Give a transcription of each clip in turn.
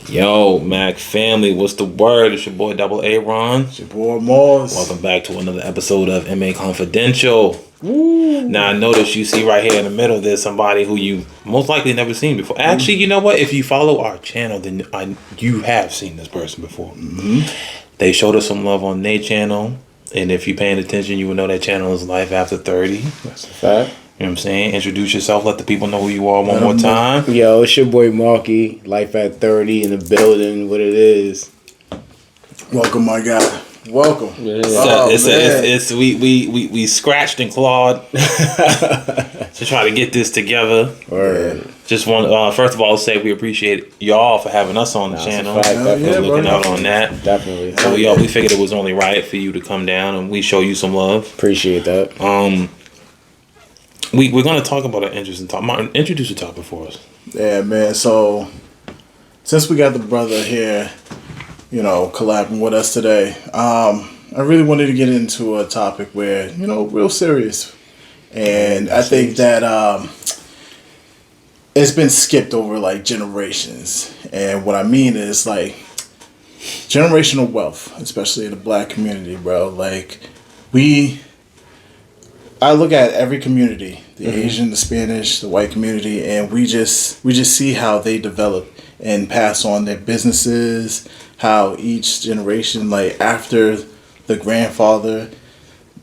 Yo, Mac family, what's the word? It's your boy Double A Ron. It's your boy Mars. Welcome back to another episode of MA Confidential. Woo. Now, I notice you see right here in the middle, there's somebody who you most likely never seen before. Actually, you know what? If you follow our channel, then you have seen this person before. Mm-hmm. They showed us some love on their channel. And if you're paying attention, you will know that channel is Life After 30. That's a fact. You know what I'm saying? Introduce yourself. Let the people know who you are one more time. Yo, it's your boy Marky. Life at 30 in the building. What it is. Welcome, my guy. Welcome. Yeah. We scratched and clawed to try to get this together. Word. Just want first of all say we appreciate y'all for having us on the channel. Looking out on that. Definitely. So we figured it was only right for you to come down and we show you some love. Appreciate that. We're gonna talk about an interesting topic. Martin, introduce the topic for us. Yeah, man. So since we got the brother here, collabing with us today, I really wanted to get into a topic where, real serious. And I think that it's been skipped over like generations. And what I mean is like generational wealth, especially in the black community, bro. Like I look at every community, the Asian, the Spanish, the white community, and we just see how they develop and pass on their businesses, how each generation, like after the grandfather,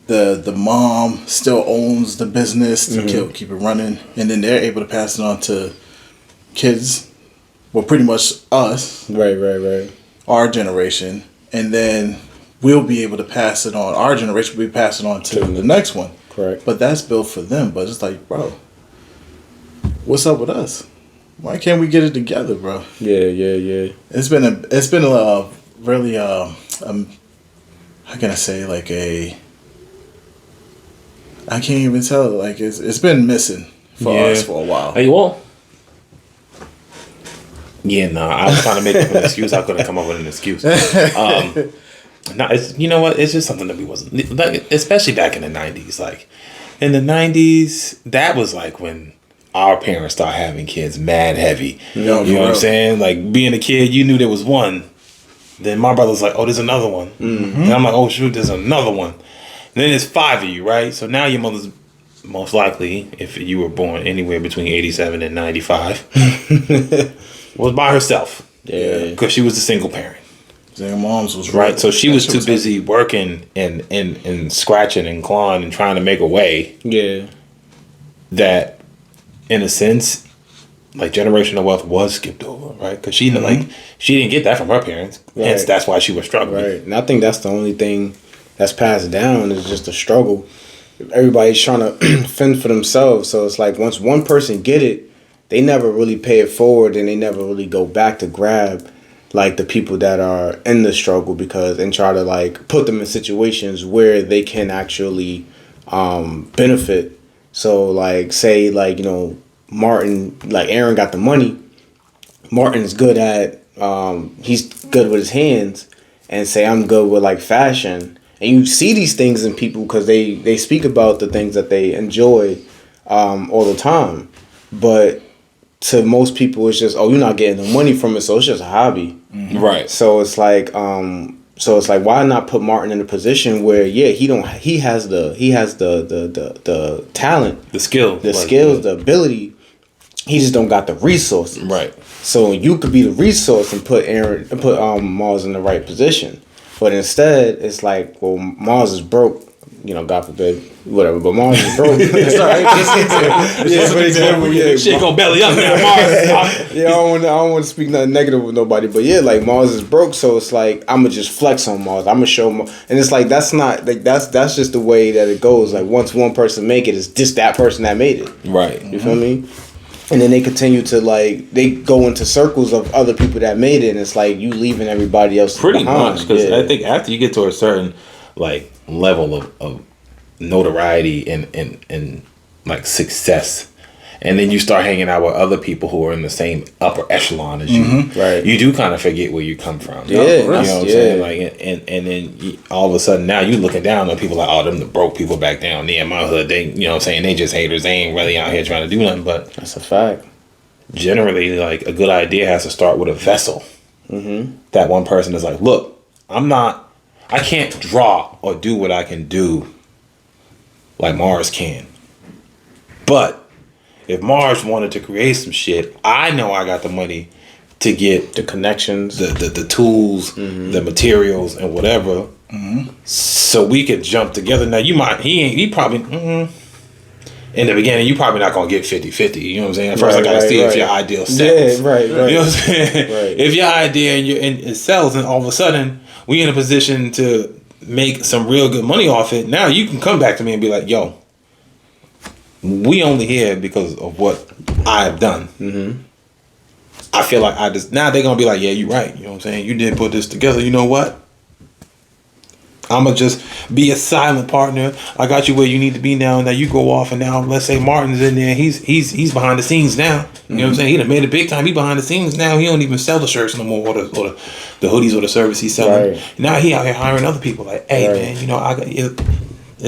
the mom still owns the business to keep it running, and then they're able to pass it on to kids, well, pretty much us. Right. Our generation, and then we'll be able to pass it on. Our generation will be passing on to the next one. Correct. But that's built for them. But it's like, bro, what's up with us? Why can't we get it together, bro? Yeah. It's been a really how can I say, like I can't even tell. Like it's been missing for us for a while. Hey, well. Yeah, I was trying to make up an excuse. I couldn't come up with an excuse. No, you know what? It's just something that we wasn't, like, especially back in the 90s. Like, in the 90s, that was like when our parents started having kids mad heavy. You know what I'm saying? Like, being a kid, you knew there was one. Then my brother's like, oh, there's another one. Mm-hmm. And I'm like, oh, shoot, there's another one. And then there's 5 of you, right? So now your mother's most likely, if you were born anywhere between 87 and 95, was by herself. Yeah. Because she was a single parent. Their moms was right, so she was too busy working and scratching and clawing and trying to make a way. Yeah, that in a sense, like generational wealth was skipped over, right? Because she she didn't get that from her parents, hence that's why she was struggling. Right, and I think that's the only thing that's passed down is just a struggle. Everybody's trying to fend for themselves, so it's like once one person get it, they never really pay it forward, and they never really go back to grab like the people that are in the struggle and try to like put them in situations where they can actually benefit. So like say like, Martin, like Aaron got the money. Martin's good at, he's good with his hands, and say I'm good with like fashion. And you see these things in people because they speak about the things that they enjoy all the time. But to most people, it's just, you're not getting the money from it, so it's just a hobby. Mm-hmm. Right. So it's like, why not put Martin in a position where, he has the talent, the skill, the ability. He just don't got the resources. Right. So you could be the resource and put Mars in the right position. But instead, it's like, well, Mars is broke. God forbid, whatever. But Mars is broke. Sorry, shit go belly up now, Mars. I don't want to speak nothing negative with nobody. But yeah, like Mars is broke, so it's like I'ma just flex on Mars. I'ma show Mars, and it's like that's not like that's just the way that it goes. Like once one person make it, it's just that person that made it. Right. You feel me? And then they continue to they go into circles of other people that made it, and it's like you leaving everybody else pretty behind. much because I think after you get to a certain like level of notoriety and like success, and then you start hanging out with other people who are in the same upper echelon as you, right? You do kind of forget where you come from. Yeah, you know what I'm saying? Like, and then all of a sudden now you looking down on people like, oh, them the broke people back down there in my hood. They, you know what I'm saying? They just haters. They ain't really out here trying to do nothing. But that's a fact. Generally, like a good idea has to start with a vessel. that one person is like, look, I can't draw or do what I can do like Mars can. But if Mars wanted to create some shit, I know I got the money to get The connections. the tools, the materials, and whatever, so we could jump together. Now he probably in the beginning you probably not gonna get 50-50. You know what I'm saying? First I gotta see if your ideal sells. Yeah, right. You know what I'm saying? Right. If your idea and it sells, and all of a sudden we in a position to make some real good money off it, now you can come back to me and be like, yo, we only here because of what I've done. I feel like now they're gonna be like, yeah, you're right. You know what I'm saying? You did put this together. You know what? I'ma just be a silent partner. I got you where you need to be now. Now you go off, and now let's say Martin's in there. He's behind the scenes now. You know what I'm saying? He done made it big time. He behind the scenes now. He don't even sell the shirts no more, or the hoodies or the service he's selling. Right. Now he out here hiring other people. Like, hey man, you know I got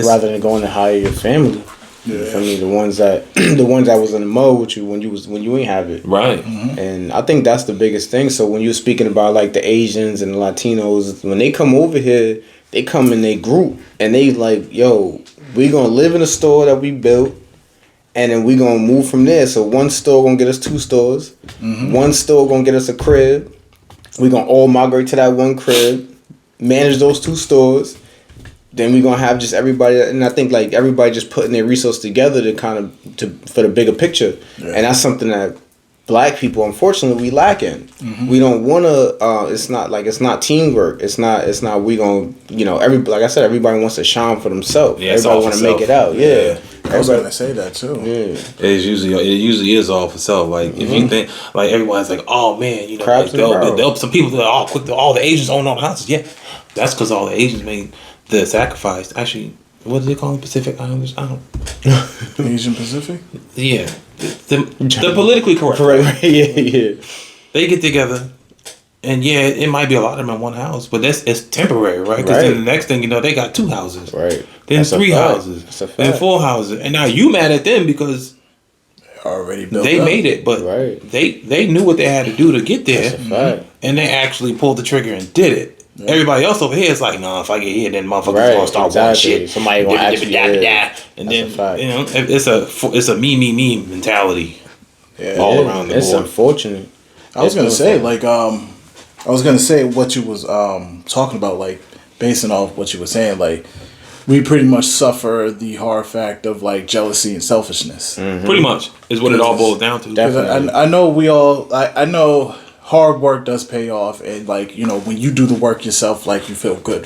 Rather than going to hire your family. You feel me? The ones that was in the mode with you when you ain't have it. right. And I think that's the biggest thing. So when you're speaking about like the Asians and the Latinos, when they come over here, they come in their group and they like, yo, we gonna live in a store that we built, and then we gonna move from there. So one store gonna get us 2 stores, one store gonna get us a crib. We gonna all migrate to that one crib, manage those 2 stores. Then we gonna have just everybody, and I think like everybody just putting their resources together for the bigger picture, and that's something that Black people, unfortunately, we lack in. We don't want to. It's not teamwork. It's not. We gonna, like I said, everybody wants to shine for themselves. Yeah, everybody want to make it out. Yeah. I was gonna say that too. Yeah. It usually is all for self. Like if you think like everyone's like, oh man, you know, Crabs like, in a barrel. they'll some people that are all the Asians own all the houses. Yeah, that's because all the Asians made the sacrifice. Actually, what do they call them? Pacific Islanders? I don't. Asian Pacific. Yeah, the politically correct. Right. Yeah. They get together, and yeah, it might be a lot of them in one house, but it's temporary, right? Because then the next thing you know, they got 2 houses, Right. then That's a 3 fact. houses, That's a then fact. 4 houses, and now you mad at them because Already built. they up. made it, but Right. they knew what they had to do to get there, That's a fact. and they actually pulled the trigger and did it. Everybody else over here is like, nah, if I get here, then motherfuckers Right, gonna start exactly. wanting shit. Somebody gonna actually, yeah. And That's then a fact. you know, it's a me mentality Yeah. all around the It's board. unfortunate. I was gonna It's say unfortunate. I was gonna say what you was talking about, like basing off what you were saying, like we pretty much suffer the hard fact of like jealousy and selfishness. Pretty much is what it all boils down to. Definitely. 'Cause I know I know hard work does pay off, and like, you know, when you do the work yourself, like you feel good.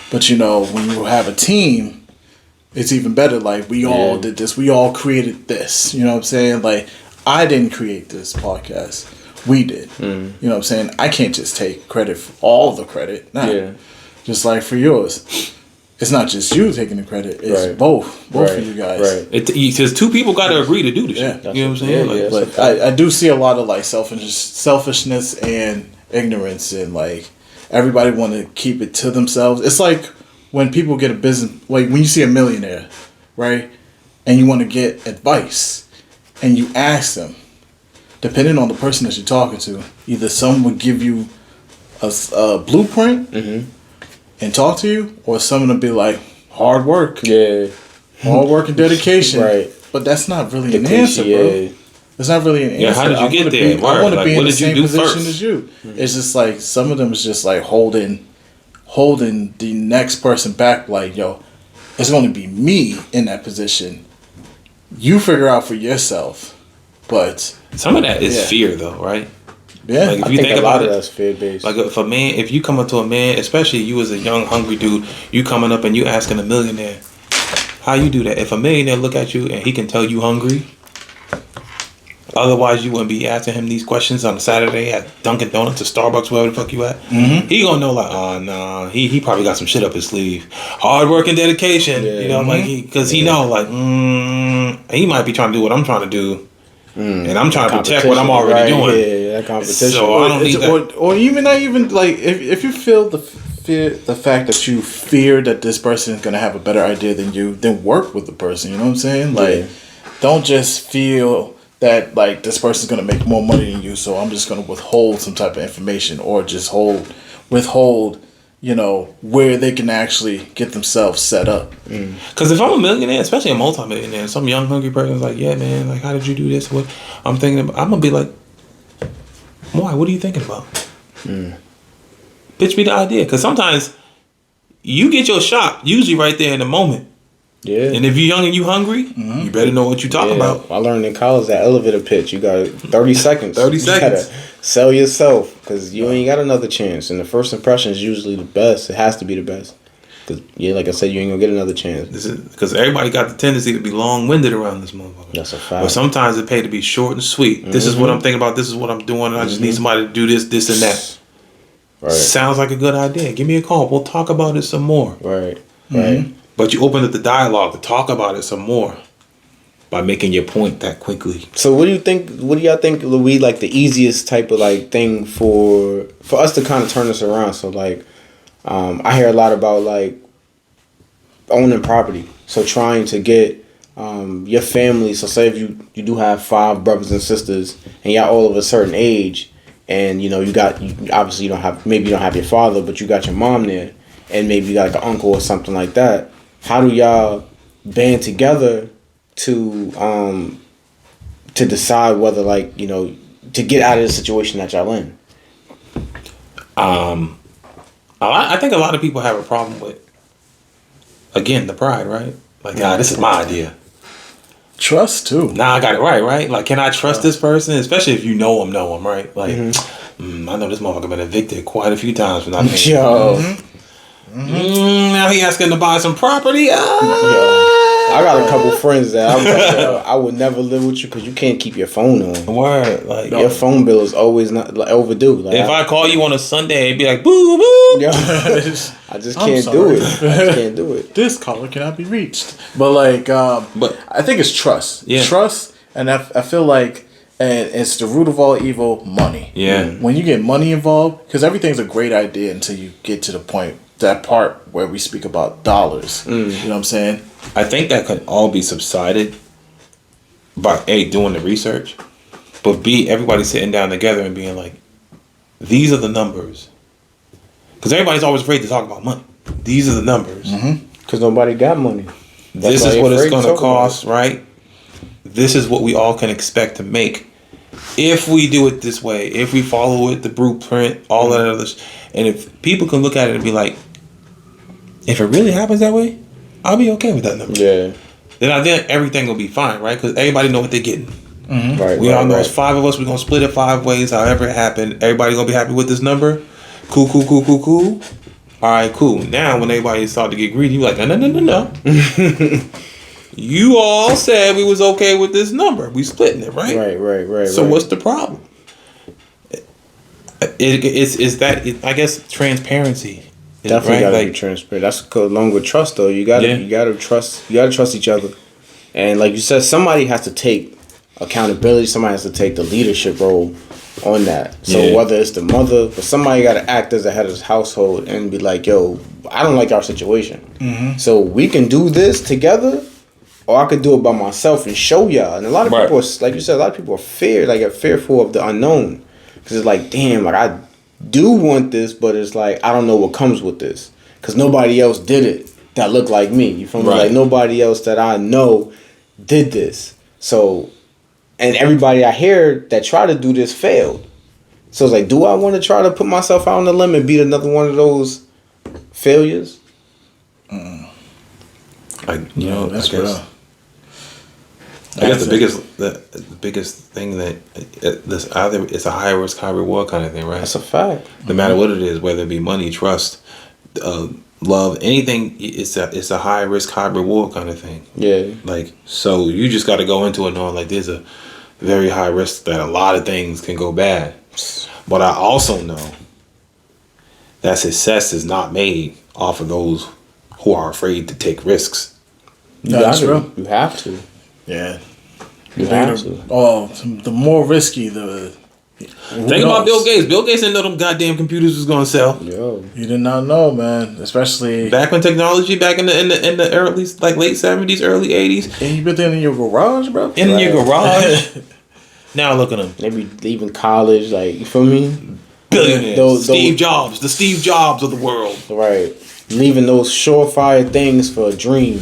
But you know, when you have a team, it's even better. Like we all did this, we all created this. You know what I'm saying? Like I didn't create this podcast. We did. You know what I'm saying? I can't just take credit for all the credit. Nah. Yeah. Just like for yours. It's not just you taking the credit, it's Right. both Right. of you guys. Right. Because 2 people got to agree to do this shit. Yeah. You know what I'm saying? Yeah, Like, yeah. But I do see a lot of like selfishness and ignorance, and like everybody want to keep it to themselves. It's like when people get a business, like when you see a millionaire, right, and you want to get advice, and you ask them, depending on the person that you're talking to, either someone would give you a blueprint and talk to you, or someone will be like hard work, Yeah. hard work and dedication. Right. But that's not really The an answer, bro. cliche, It's not really an answer. Yeah, how did you I get wanna there? I Word. want to Like, be in what the did you same do position first? as you. It's just like some of them is just like holding the next person back. Like, yo, it's going to be me in that position. You figure out for yourself. But some of that is Yeah. fear, though, right? yeah, Like, if I you think think a lot about of it, that's fear based. like if a man, if you come up to a man, especially you as a young, hungry dude, you coming up and you asking a millionaire, how you do that? If a millionaire look at you and he can tell you hungry, otherwise you wouldn't be asking him these questions on a Saturday at Dunkin' Donuts or Starbucks, wherever the fuck you at. He gonna know like, oh no, he probably got some shit up his sleeve. Hard work and dedication, you know, like because he know like he might be trying to do what I'm trying to do. And I'm trying to protect what I'm already doing. Yeah, that competition. So I don't need that. or even not even like if you feel the fact that you fear that this person is gonna have a better idea than you, then work with the person. You know what I'm saying? Like, don't just feel that like this person's gonna make more money than you, so I'm just gonna withhold some type of information or just withhold, you know, where they can actually get themselves set up. Because if I'm a millionaire, especially a multi-millionaire, some young hungry person's like, yeah, man, like, how did you do this? What I'm thinking about, I'm gonna be like, why? What are you thinking about? Pitch me the idea. Because sometimes you get your shot usually right there in the moment. Yeah. And if you're young and you hungry, you better know what you're talking about. I learned in college that elevator pitch. You got 30 seconds. 30 You seconds. gotta sell yourself because you ain't got another chance. And the first impression is usually the best. It has to be the best. Because, yeah, like I said, you ain't going to get another chance. This is because everybody got the tendency to be long-winded around this motherfucker. That's a fact. But sometimes it pay to be short and sweet. This is what I'm thinking about. This is what I'm doing. And I just need somebody to do this, this, and that. Right. Sounds like a good idea. Give me a call. We'll talk about it some more. Right. Right. But you open up the dialogue to talk about it some more by making your point that quickly. So what do you think? What do y'all think will be like the easiest type of like thing for us to kind of turn this around? So like, I hear a lot about like owning property. So trying to get your family. So say if you do have 5 brothers and sisters and y'all all of a certain age, and you obviously you don't have your father, but you got your mom there, and maybe you got like an uncle or something like that. How do y'all band together to decide whether like, you know, to get out of the situation that y'all in? I think a lot of people have a problem with, again, the pride, right? Like, this is my idea. Trust too. I got it right? Like, can I trust this person? Especially if you know him, right? Like, I know this motherfucker been evicted quite a few times for not paying. Yo. Now he asking to buy some property. Yo, I got a couple friends that I was like, yo, I would never live with you because you can't keep your phone on. Word, like Your phone bill is always not like, overdue. Like, if I call you on a Sunday, it'd be like boo boo. yo, I just can't do it. I just can't do it. This caller cannot be reached. But like, But I think it's trust. Yeah. Trust, and I feel like, and it's the root of all evil. Money. Yeah. When you get money involved, because everything's a great idea until you get to the point, that part where we speak about dollars. You know what I'm saying? I think that could all be subsided by A, doing the research, but B, everybody sitting down together and being like, these are the numbers. Because everybody's always afraid to talk about money. These are the numbers. Because nobody got money. This is what it's going to cost, right? This is what we all can expect to make if we do it this way, if we follow it, the blueprint, all that other. And if people can look at it and be like, if it really happens that way, I'll be okay with that number. Yeah. Then I think everything will be fine, right? Because everybody know what they're getting. Right. We all know it's 5 of us. We're going to split it 5 ways, however it happened. Everybody going to be happy with this number. Cool. All right, cool. Now, when everybody start to get greedy, you're like, no. You all said we was okay with this number. We splitting it, right? Right. So what's the problem? It's that, I guess, transparency. Definitely right? gotta Like, be transparent. That's along with trust, though. You gotta trust each other, and like you said, somebody has to take accountability. Somebody has to take the leadership role on that. So whether it's the mother, but somebody got to act as the head of his household and be like, "Yo, I don't like our situation. So we can do this together, or I could do it by myself and show y'all." And a lot of people, are, like you said, a lot of people are fearful of the unknown because it's like, damn, like I do want this, but it's like I don't know what comes with this because nobody else did it that looked like me. You feel me? Like nobody else that I know did this. So, and everybody I hear that try to do this failed. So it's like, do I want to try to put myself out on the limb and beat another one of those failures? That's real. I guess the biggest thing that this either it's a high risk, high reward kind of thing, right? That's a fact. No matter what it is, whether it be money, trust, love, anything, it's a high risk, high reward kind of thing. Yeah. Like, so you just got to go into it knowing like there's a very high risk that a lot of things can go bad. But I also know that success is not made off of those who are afraid to take risks. That's real. You have to. Yeah. You have to. Oh, the more risky the. Think about Bill Gates. Bill Gates didn't know them goddamn computers was gonna sell. Yo. You did not know, man. Especially back when technology, back in the early, like late 70s, early 80s. And you built it in your garage, bro. In your garage. Now look at them. They be leaving college, like, you feel me? Billionaires. Steve Jobs. The Steve Jobs of the world. Right. Leaving those surefire things for a dream.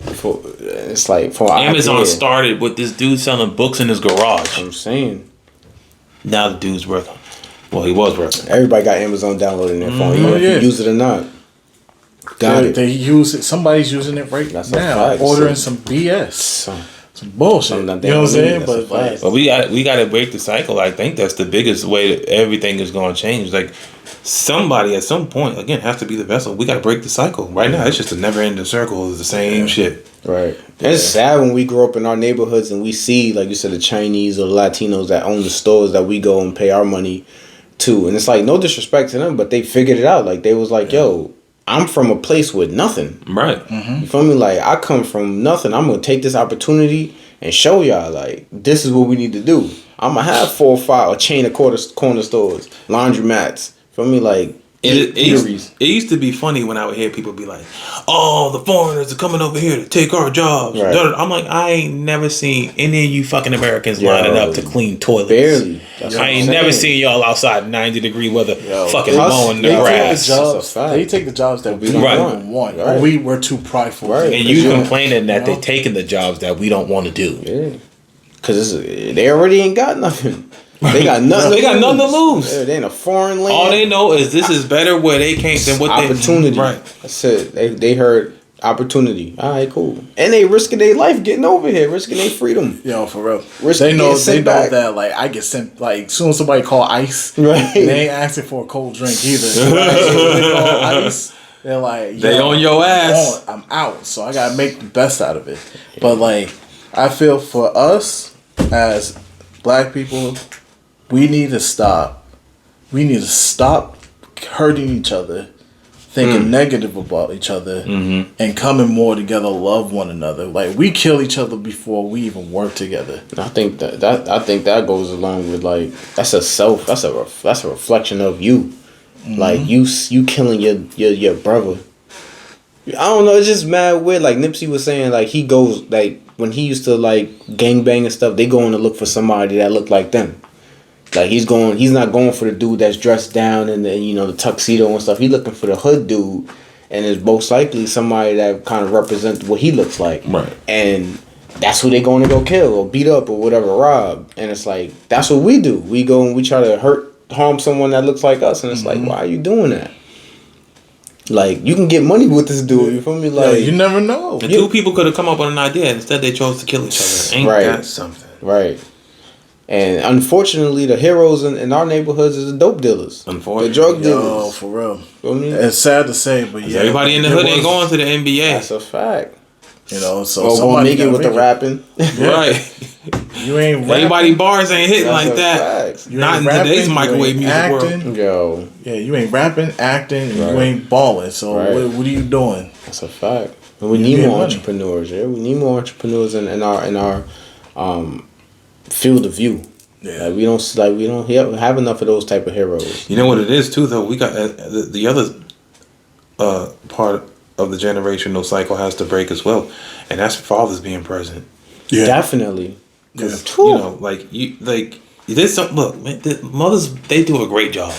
It's like for Amazon started with this dude selling books in his garage. I'm saying. Now the dude's working. Well, he was working. Everybody got Amazon downloaded in their phone, even if you use it or not. They use it. Somebody's using it right now. Ordering some BS. Some bullshit. You know what I'm saying? But we got to break the cycle. I think that's the biggest way that everything is going to change. Like, somebody at some point, again, has to be the vessel. We got to break the cycle. Right now, it's just a never-ending circle. It's the same shit. Right. It's sad when we grow up in our neighborhoods and we see, like you said, the Chinese or the Latinos that own the stores that we go and pay our money to. And it's like, no disrespect to them, but they figured it out. Like, they was like, yo, I'm from a place with nothing. Right. You feel me? Like, I come from nothing. I'm going to take this opportunity and show y'all, like, this is what we need to do. I'm going to have 4 or 5, a chain of corner stores, laundromats. Feel me? Like, it used to be funny when I would hear people be like, oh, the foreigners are coming over here to take our jobs. Right. I'm like, I ain't never seen any of you fucking Americans lining up to clean toilets. Barely. I ain't never seen y'all outside 90-degree weather fucking mowing the grass. They take the jobs that we don't want. Right. We're too prideful. Right. And you complaining that they're taking the jobs that we don't want to do. Yeah. Because they already ain't got nothing. They got nothing. They got nothing to lose. They in a foreign land. All they know is this is better where they can't than what opportunity. Right. That's it. They heard opportunity. All right, cool. And they risking their life getting over here, risking their freedom. Yo, for real. They know that like I get sent like soon as somebody call ice, right? They ain't asking for a cold drink either. Right? So they call ice. They're like, they on your ass. I'm out, so I gotta make the best out of it. But like, I feel for us as black people, we need to stop. We need to stop hurting each other, thinking negative about each other, and coming more together, love one another. Like, we kill each other before we even work together. I think that goes along with, like, that's a reflection of you. Like, you killing your brother. I don't know, it's just mad weird. Like Nipsey was saying, like, he goes, like, when he used to like gangbang and stuff, they going to look for somebody that looked like them. Like, he's not going for the dude that's dressed down in the, you know, the tuxedo and stuff. He's looking for the hood dude, and it's most likely somebody that kind of represents what he looks like. Right. And that's who they going to go kill or beat up or whatever, rob. And it's like, that's what we do. We go and we try to harm someone that looks like us, and it's like, why are you doing that? Like, you can get money with this dude. You feel me? Like, you never know. And two people could have come up with an idea. Instead, they chose to kill each other. Ain't that something? Right. And unfortunately, the heroes in our neighborhoods is the dope dealers. Unfortunately. The drug dealers. Yo, for real. Feel me? It's sad to say, but yeah. Everybody in the hood ain't going to the NBA. That's a fact. You know, so or somebody make it with the rapping. Right. You ain't rapping. Everybody bars ain't hitting That's like that. Fact. Not in today's microwave music acting. world. Yo. Yeah, you ain't rapping, acting, and you ain't balling. So what are you doing? That's a fact. And we need more entrepreneurs. Yeah, we need more entrepreneurs in our field of view. Yeah, we don't have enough of those type of heroes. You know what it is too, though. We got the other part of the generational cycle has to break as well, and that's fathers being present. Yeah, definitely. You know, there's some look, man, the mothers, they do a great job.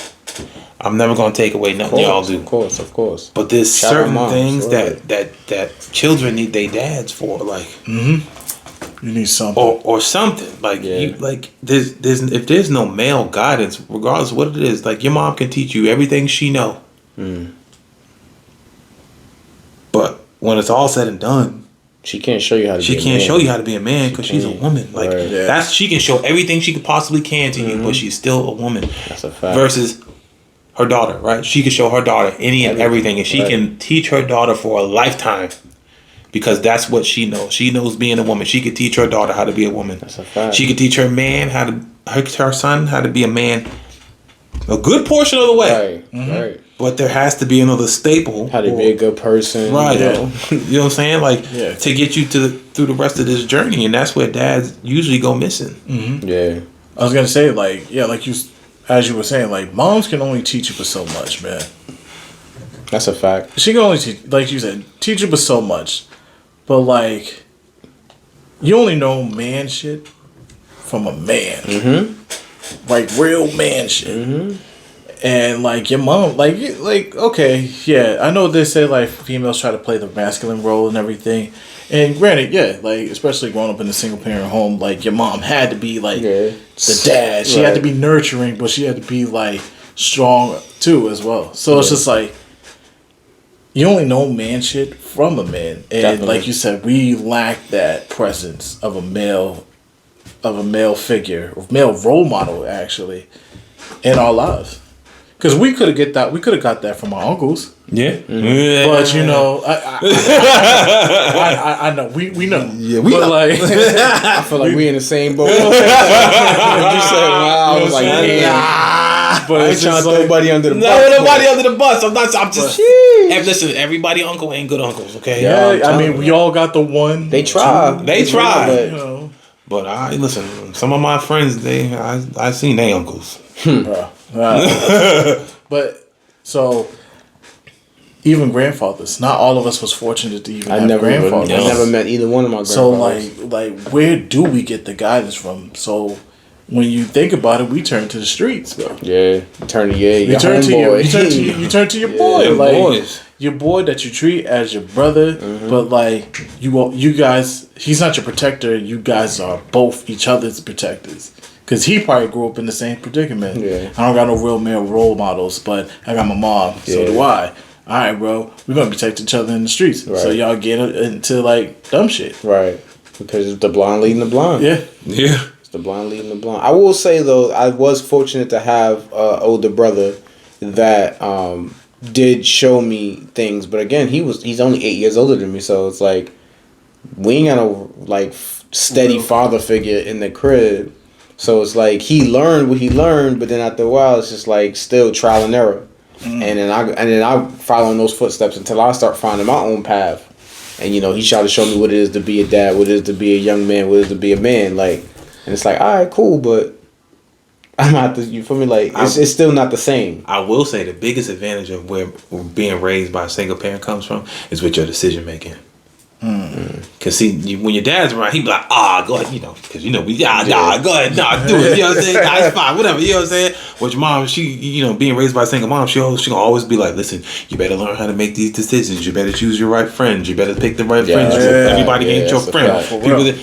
I'm never gonna take away nothing y'all do. Of course. But there's certain things that children need their dads for, like. You need something, or something like you, like there's if there's no male guidance, regardless of what it is, like your mom can teach you everything she know. But when it's all said and done, she can't show you how to. She can't show you how to be a man because she's a woman. Like that's she can show everything she could possibly can to you, but she's still a woman. That's a fact. Versus her daughter, right? She can show her daughter any and everything, and she can teach her daughter for a lifetime. Because that's what she knows. She knows being a woman. She could teach her daughter how to be a woman. That's a fact. She could teach her man her son how to be a man. A good portion of the way. Right. But there has to be another staple. How to be a good person. Right. You know what I'm saying? Like to get you through the rest of this journey, and that's where dads usually go missing. Yeah. I was gonna say like you, as you were saying, like moms can only teach you for so much, man. That's a fact. She can only teach, like you said, teach you for so much. But, like, you only know man shit from a man, like real man shit. And like your mom, like okay, yeah, I know they say like females try to play the masculine role and everything. And granted, yeah, like especially growing up in a single parent home, like your mom had to be like the dad. She had to be nurturing, but she had to be like strong too as well. So it's just like you only know man shit from a man, and like you said, we lack that presence of a male figure, of male role model actually, in our lives. Because we could have got that from our uncles. Yeah. But you know, I know we know. Yeah, we but like I feel like we in the same boat. You said, wow, I was like, nah. But I ain't trying to throw nobody under the bus. No, nobody under the bus. I'm just. Hey, listen, everybody uncle ain't good uncles, okay? Yeah, I mean, we all got the one. They try. They try. But, you know. But I listen. Some of my friends, I seen they uncles. But so even grandfathers, not all of us was fortunate to even have grandfathers. I never met either one of my grandfathers. So like where do we get the guidance from? So when you think about it, we turn to the streets, bro. Yeah, you turn to you turn to your boy, like boys. Your boy that you treat as your brother, but like you guys, he's not your protector. You guys are both each other's protectors. Because he probably grew up in the same predicament. Yeah. I don't got no real male role models, but I got my mom. So do I. All right, bro. We're going to protect each other in the streets. Right. So y'all get into, like, dumb shit. Right. Because it's the blind leading the blind. Yeah. Yeah. It's the blind leading the blind. I will say, though, I was fortunate to have an older brother that did show me things. But again, he's only 8 years older than me. So it's like, we ain't got no, like, steady father figure in the crib. So it's like he learned what he learned, but then after a while, it's just like still trial and error, and then I follow in those footsteps until I start finding my own path. And you know, he tried to show me what it is to be a dad, what it is to be a young man, what it is to be a man. Like, and it's like, all right, cool, but I'm not the, you feel me? Like, it's still not the same. I will say the biggest advantage of where being raised by a single parent comes from is with your decision making. Cause see, when your dad's around, he be like, go ahead, you know, cause you know go ahead, do it, you know what I'm saying? It's fine, whatever, you know what I'm saying? But your mom, she, you know, being raised by a single mom, she gonna always be like, listen, you better learn how to make these decisions. You better choose your right friends. You better pick the right friends. Everybody ain't your friend.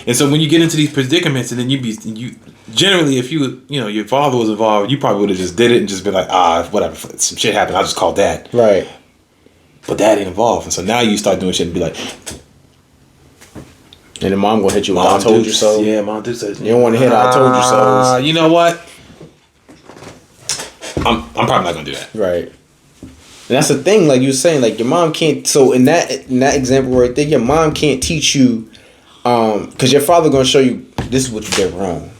And so when you get into these predicaments, and then you generally, if your father was involved, you probably would have just did it and just been like, whatever, some shit happened, I'll just call dad. Right. But dad ain't involved, and so now you start doing shit and be like. And the mom gonna hit you with I told you so. Yeah, mom do say. You don't want to hit I told you so. You know what? I'm probably not gonna do that. Right. And that's the thing, like you were saying, like your mom can't. So in that example right there, your mom can't teach you, because your father gonna show you this is what you did wrong.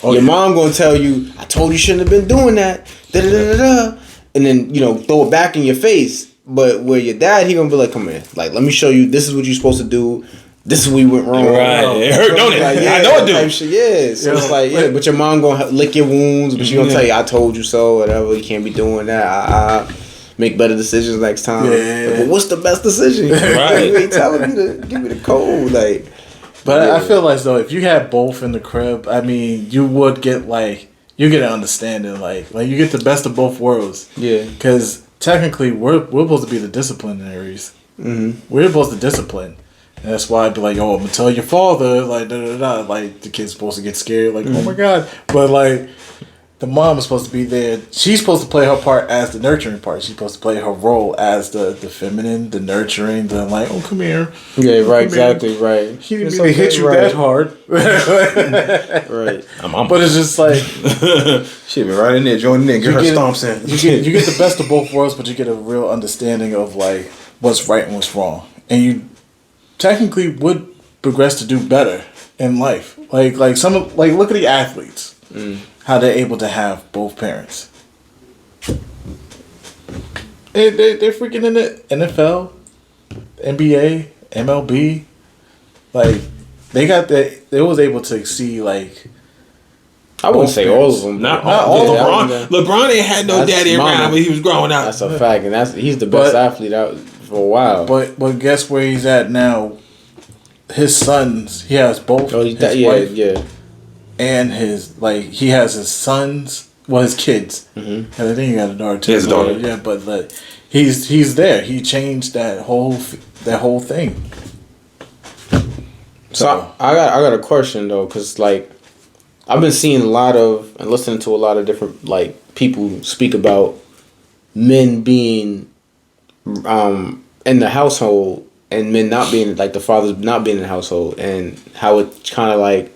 Your mom gonna tell you, I told you shouldn't have been doing that. Da da da da. And then throw it back in your face. But where your dad, he gonna be like, come here, like let me show you. This is what you're supposed to do. This is where we went wrong. Right. It hurt, don't it? Like, I know it do. Yeah. So it's like, but your mom gonna lick your wounds, but she gonna tell you, I told you so, whatever. You can't be doing that. Make better decisions next time. Yeah. But what's the best decision? Right. You ain't telling me to give me the code. Like, but I feel like though, if you had both in the crib, I mean, you would get you get an understanding, like you get the best of both worlds. Yeah. Because technically, we're supposed to be the disciplinaries. Mm-hmm. We're supposed to discipline. And that's why I'd be like, I'm gonna tell your father, like, like the kid's supposed to get scared, like, oh my god. But like, the mom is supposed to be there. She's supposed to play her part as the nurturing part. She's supposed to play her role as the feminine, the nurturing, the like, oh come here. Yeah, right, exactly, right. He didn't really hit you that hard. Right. But it's just like she be right in there, joining in, get her stomps in. You get the best of both worlds, but you get a real understanding of like what's right and what's wrong. And you technically would progress to do better in life. Like look at the athletes. How they're able to have both parents. They're freaking in the NFL, NBA, MLB. Like they was able to see like. I wouldn't say all of them. Not all of them. LeBron ain't had no daddy around when he was growing up. That's a fact, and he's the best athlete out for a while. But guess where he's at now? His sons, he has both. Oh, his wife, yeah. and he has his sons, well, his kids, and I think he got a daughter too. He has a daughter. Yeah, but like, he's there. He changed that whole thing. So I got a question though, because like I've been seeing a lot of and listening to a lot of different like people speak about men being in the household and men not being like the fathers not being in the household, and how it kind of like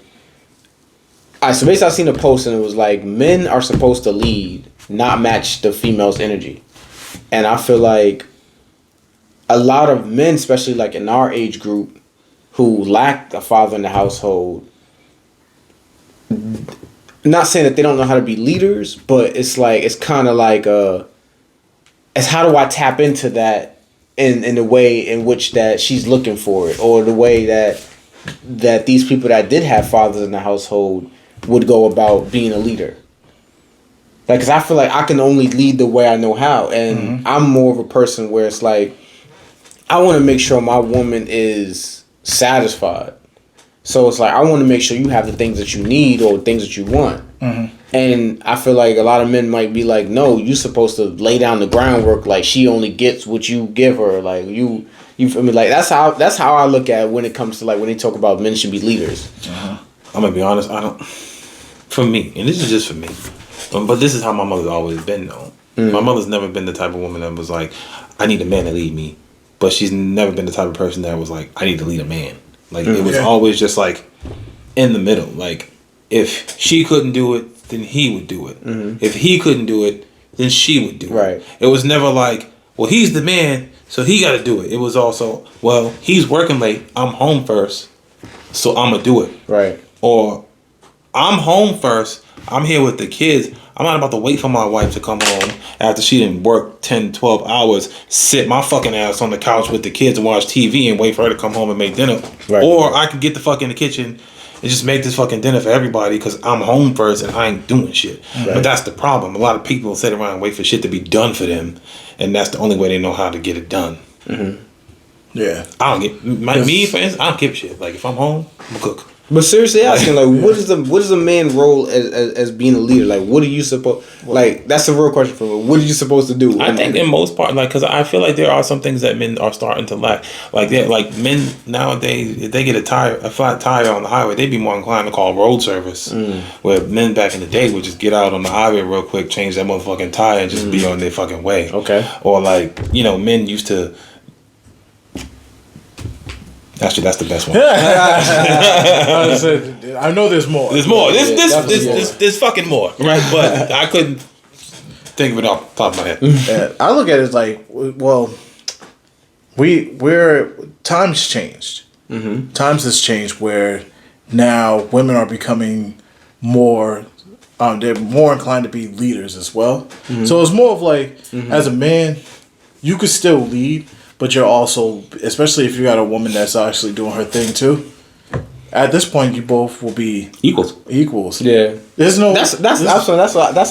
so basically I seen a post and it was like men are supposed to lead, not match the female's energy. And I feel like a lot of men, especially like in our age group, who lack a father in the household, not saying that they don't know how to be leaders, but it's like, it's kind of like, it's how do I tap into that in the way in which that she's looking for it, or the way that these people that did have fathers in the household would go about being a leader. Like, cause I feel like I can only lead the way I know how, and I'm more of a person where it's like, I want to make sure my woman is satisfied. So it's like, I want to make sure you have the things that you need or things that you want. And I feel like a lot of men might be like, no, you're supposed to lay down the groundwork. Like, she only gets what you give her. Like, you feel me? Like, that's how I look at it when it comes to like, when they talk about men should be leaders. I'm gonna be honest, for me, and this is just for me, but this is how my mother's always been though. My mother's never been the type of woman that was like, I need a man to lead me. But she's never been the type of person that was like, I need to lead a man. Like, it was always just like in the middle. Like, if she couldn't do it, then he would do it. If he couldn't do it, then she would do it. Right. It was never like, well, he's the man, so he got to do it. It was also, well, he's working late, I'm home first, so I'm going to do it. Right. Or, I'm home first, I'm here with the kids, I'm not about to wait for my wife to come home after she didn't work 10, 12 hours, sit my fucking ass on the couch with the kids and watch TV and wait for her to come home and make dinner. Right. Or I could get the fuck in the kitchen and just make this fucking dinner for everybody because I'm home first and I ain't doing shit. Right. But that's the problem. A lot of people sit around and wait for shit to be done for them, and that's the only way they know how to get it done. Yeah. I don't get, me for instance, I don't give a shit. Like, if I'm home, I'm gonna cook. But seriously asking, like, what is a man role as being a leader? Like, what are you supposed? Like, that's a real question for me. What are you supposed to do? I think in most part, like, because I feel like there are some things that men are starting to lack. Like, men nowadays, if they get a flat tire on the highway, they'd be more inclined to call road service. Where men back in the day would just get out on the highway real quick, change that motherfucking tire, and just be on their fucking way. Okay. Or like, men used to. Actually, that's the best one. I know there's more. There's more. There's fucking more, right? But I couldn't think of it off the top of my head. Yeah, I look at it as like, well, we're times changed. Times has changed where now women are becoming more. They're more inclined to be leaders as well. So it's more of like, as a man, you could still lead. But you're also, especially if you got a woman that's actually doing her thing too. At this point, you both will be equals. Yeah, there's no. That's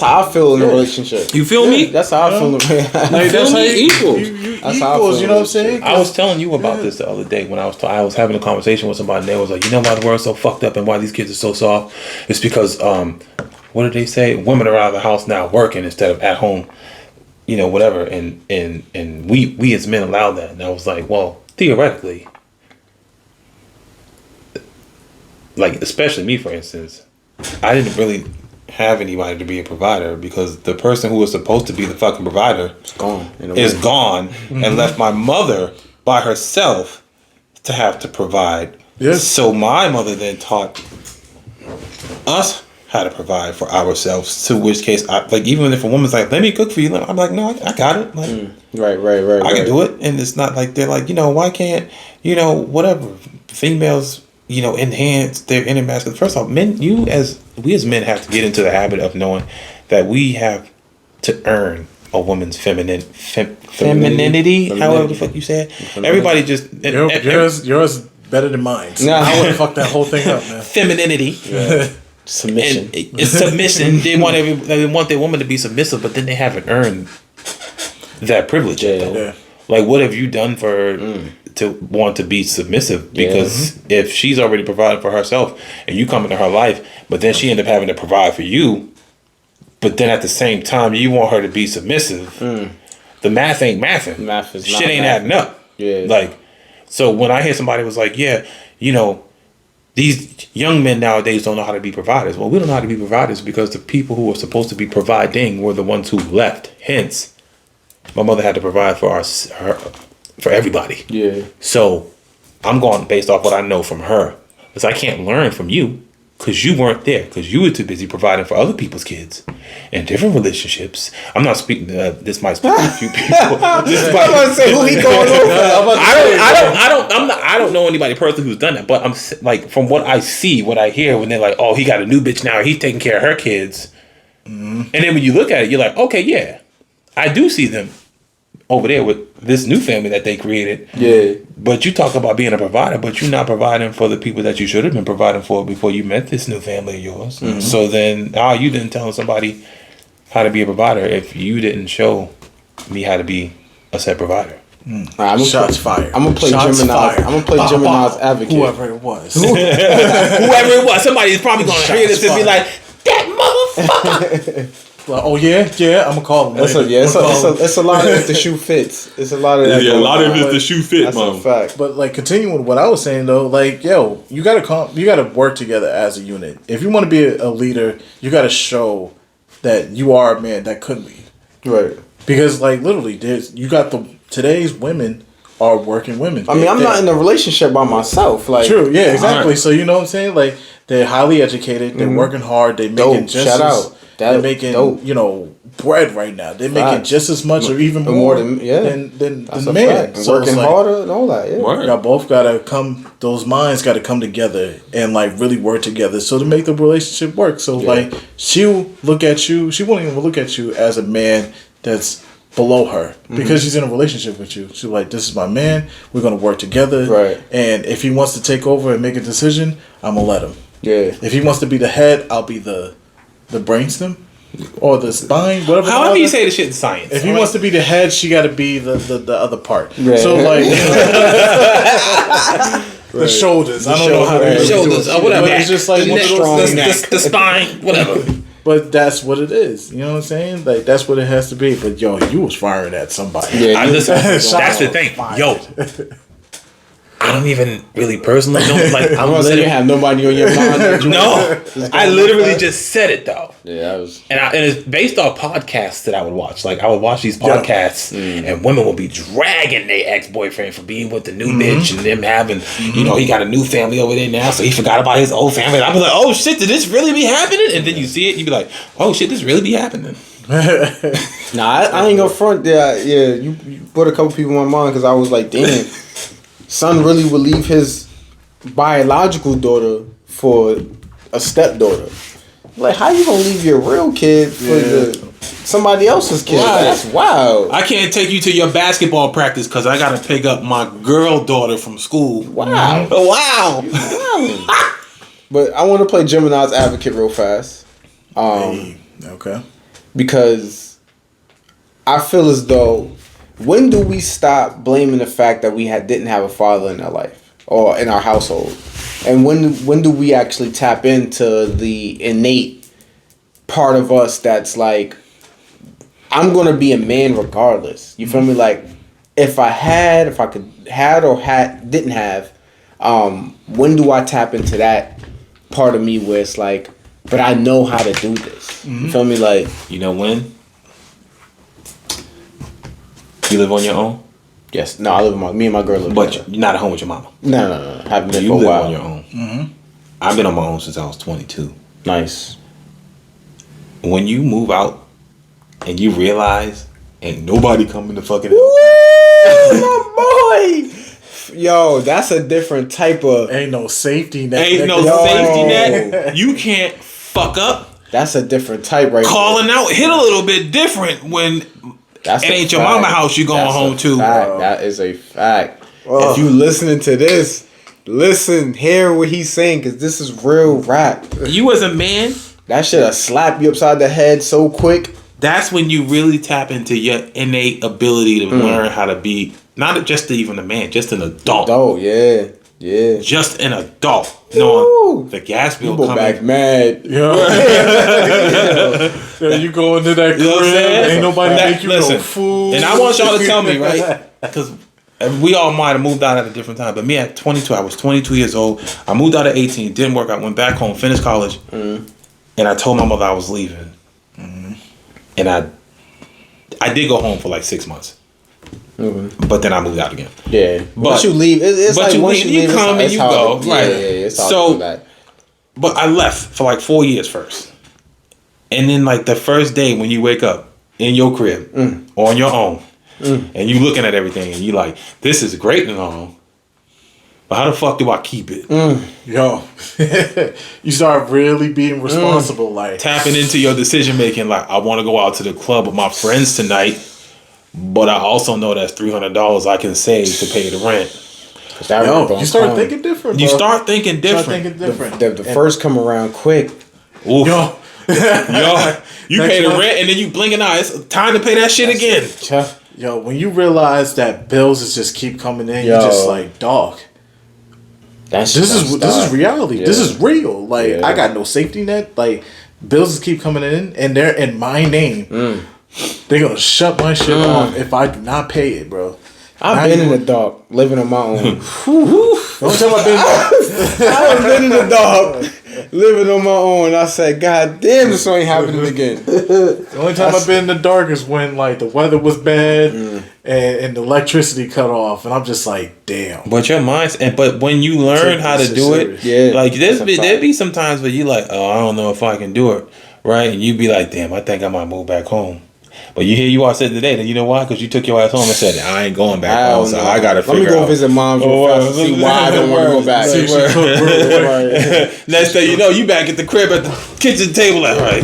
how I feel in a relationship. You feel me? That's how I feel. That's how you equals. That's equals. You know what I'm saying? I was telling you about this the other day when I was having a conversation with somebody. And they was like, why the world's so fucked up and why these kids are so soft? It's because what did they say? Women are out of the house now working instead of at home. Whatever, and we as men allow that. And I was like, well, theoretically, like, especially me, for instance, I didn't really have anybody to be a provider because the person who was supposed to be the fucking provider is gone and left my mother by herself to have to provide. Yes. So my mother then taught us how to provide for ourselves. To which case, even if a woman's like, "Let me cook for you," I'm like, "No, I got it." Like, right. I can do it, and it's not like they're like, why can't whatever females enhance their inner masculine. First off, we as men have to get into the habit of knowing that we have to earn a woman's femininity. However the fuck you say it. Everybody just yours better than mine. So I would have fucked that whole thing up, man. Femininity. Yeah. Submission. And it's submission. They want their woman to be submissive, but then they haven't earned that privilege yet. Though. Yeah. Like, what have you done for her to want to be submissive because if she's already provided for herself and you come into her life, but then she end up having to provide for you, but then at the same time you want her to be submissive, the math ain't mathing. Math is shit not ain't mathing. adding up. Yeah. Like, so when I hear somebody was like, yeah, you know, these young men nowadays don't know how to be providers. Well, we don't know how to be providers because the people who were supposed to be providing were the ones who left. Hence, my mother had to provide for for everybody. Yeah. So I'm going based off what I know from her. Because I can't learn from you because you weren't there. Because you were too busy providing for other people's kids in different relationships. I'm not speaking. This might speak to a few people. I'm about to say who he going over. I don't know anybody personally who's done that. But I'm like, from what I see, what I hear, when they're like, "Oh, he got a new bitch now. He's taking care of her kids." And then when you look at it, you're like, "Okay, yeah, I do see them over there with this new family that they created." Yeah. But you talk about being a provider, but you're not providing for the people that you should have been providing for before you met this new family of yours. So then, you didn't tell somebody how to be a provider if you didn't show me how to be a said provider. Right, Shots fired. I'm gonna play Shots Gemini's. fired. I'm gonna play Bah, Gemini's bah. advocate. Whoever it was. Whoever it was, somebody's probably going to hear this and be Shots like, that motherfucker. Well, oh yeah, I'm gonna call him. It's later. it's a lot of if the shoe fits. It's a lot of that. going on. it's the shoe fit, That's a fact. But like continuing with what I was saying though, like yo, you gotta work together as a unit. If you want to be a leader, you gotta show that you are a man that could lead. Right. Because like literally, today's women are working women. I mean, I'm not in a relationship by myself. Like, True, yeah, exactly. Right. So you know what I'm saying? Like they're highly educated, they're working hard, they're making Dope. just Shout as, out. they're That- making dope. bread right now. They're making Facts. just as much or even More more than- than That's the a man. fact. And So it's working like, harder and all that. Yeah. Word. y'all both gotta those minds gotta come together and like really work together so to make the relationship work. So like she'll look at you, she won't even look at you as a man that's below her because she's in a relationship with you. She's like, this is my man, we're gonna work together. Right. And if he wants to take over and make a decision, I'm gonna let him. Yeah. If he wants to be the head, I'll be the brainstem or the spine, whatever. However you say the shit in science. If he wants to be the head, she got to be the other part. Right. So like the shoulders. I don't know how to shoulders. really do Shoulders, it. or whatever. But it's just like the, one of those neck, things. the spine, whatever. But that's what it is. You know what I'm saying? Like that's what it has to be. But yo, you was firing at somebody. Yeah. I listen, Shots that's the were thing. fired. Yo, I don't even really personally know. Like, I'm gonna say you have nobody on your mind. That you no, I literally just said it though. Yeah, I was. And it's based off podcasts that I would watch. Like I would watch these podcasts, and women will be dragging their ex-boyfriend for being with the new bitch, and them having, you know, he got a new family over there now, so he forgot about his old family. And I'd be like, oh shit, did this really be happening? And then you see it, you be like, oh shit, this really be happening. Nah, I ain't gonna front. Yeah, you put a couple people in my mind because I was like, damn, son really would leave his biological daughter for a stepdaughter. Like, how you gonna leave your real kid for somebody else's kid? Right. That's wild. I can't take you to your basketball practice because I gotta pick up my girl daughter from school. Wow. Wow. But I want to play Gemini's advocate real fast. Okay. Because I feel as though, when do we stop blaming the fact that we didn't have a father in our life or in our household, and when do we actually tap into the innate part of us that's like, I'm gonna be a man regardless. You feel me? Like, if I didn't have, when do I tap into that part of me where it's like, but I know how to do this. You feel me? Like, You know when? You live on your own, yes, no, I live with me and my girl live but together. you're not at home with your mama. No. Haven't been You for a live while. on your own. I've been on my own since I was 22. Nice. When you move out and you realize ain't nobody coming to fucking help, Woo, my boy. Yo, that's a different type of. Ain't no safety net. ain't no Yo. safety net. You can't fuck up. That's a different type right Calling out hit a little bit different when That's it a ain't your fact. mama house you going That's home a to. fact. That is a fact. If you listening to this, listen, hear what he's saying, because this is real rap. You as a man, That shit'll slap you upside the head so quick. that's when you really tap into your innate ability to learn how to be not just even a man, just an adult. Oh yeah. Yeah. Just an adult. Knowing the gas bill You go coming. back mad. Yeah. You go into that crib, You know what I'm saying? ain't nobody That- make you listen, no food. And I want y'all to tell me, right? Because we all might have moved out at a different time. But me at 22, I was 22 years old. I moved out at 18. Didn't work out. Went back home, finished college. And I told my mother I was leaving. And I did go home for like 6 months. But then I moved out again. Yeah. But Once you leave, it's but like you once leave, you you leave, come and it's you hard go. to- Right. Yeah, it's hard So- to come back. But I left for like 4 years first. And then like the first day when you wake up in your crib on your own and you looking at everything and you like, this is great and all. But how the fuck do I keep it? Yo, you start really being responsible. Like, Tapping into your decision making, like I want to go out to the club with my friends tonight, but I also know that's $300 I can save to pay the rent. That yo, rent gonna you start come. thinking different. You bro. start thinking different. Start thinking different. The first come around quick. Oof. Yo, Yo, you Next pay the month. rent and then you blink an eye. It's time to pay that shit again. yo, when you realize that bills is just keep coming in, Yo. you just like, dog. That's This is reality. Yeah. This is real. Like, Yeah. I got no safety net. Like, bills just keep coming in, and they're in my name. They're gonna shut my shit off if I do not pay it, bro. I've been in the dark, living on my own. Don't tell my business. I've been in the dark, living on my own. I said, God damn, this ain't happening again. The only time I've been in the dark is when like the weather was bad and the electricity cut off, and I'm just like, damn. But your mindset, but when you learn how to this do shit it, serious. Yeah, like that's a there'd fact. be some times where you like, oh, I don't know if I can do it, right? And you be like, damn, I think I might move back home. But you are sitting today, then you know why? Because you took your ass home and said, I ain't going back home, so I gotta Let me figure go out. visit mom's real fast to see why I don't want to go back. See, she cooked real quick. Next thing you know, you back at the crib at the kitchen table, like, right?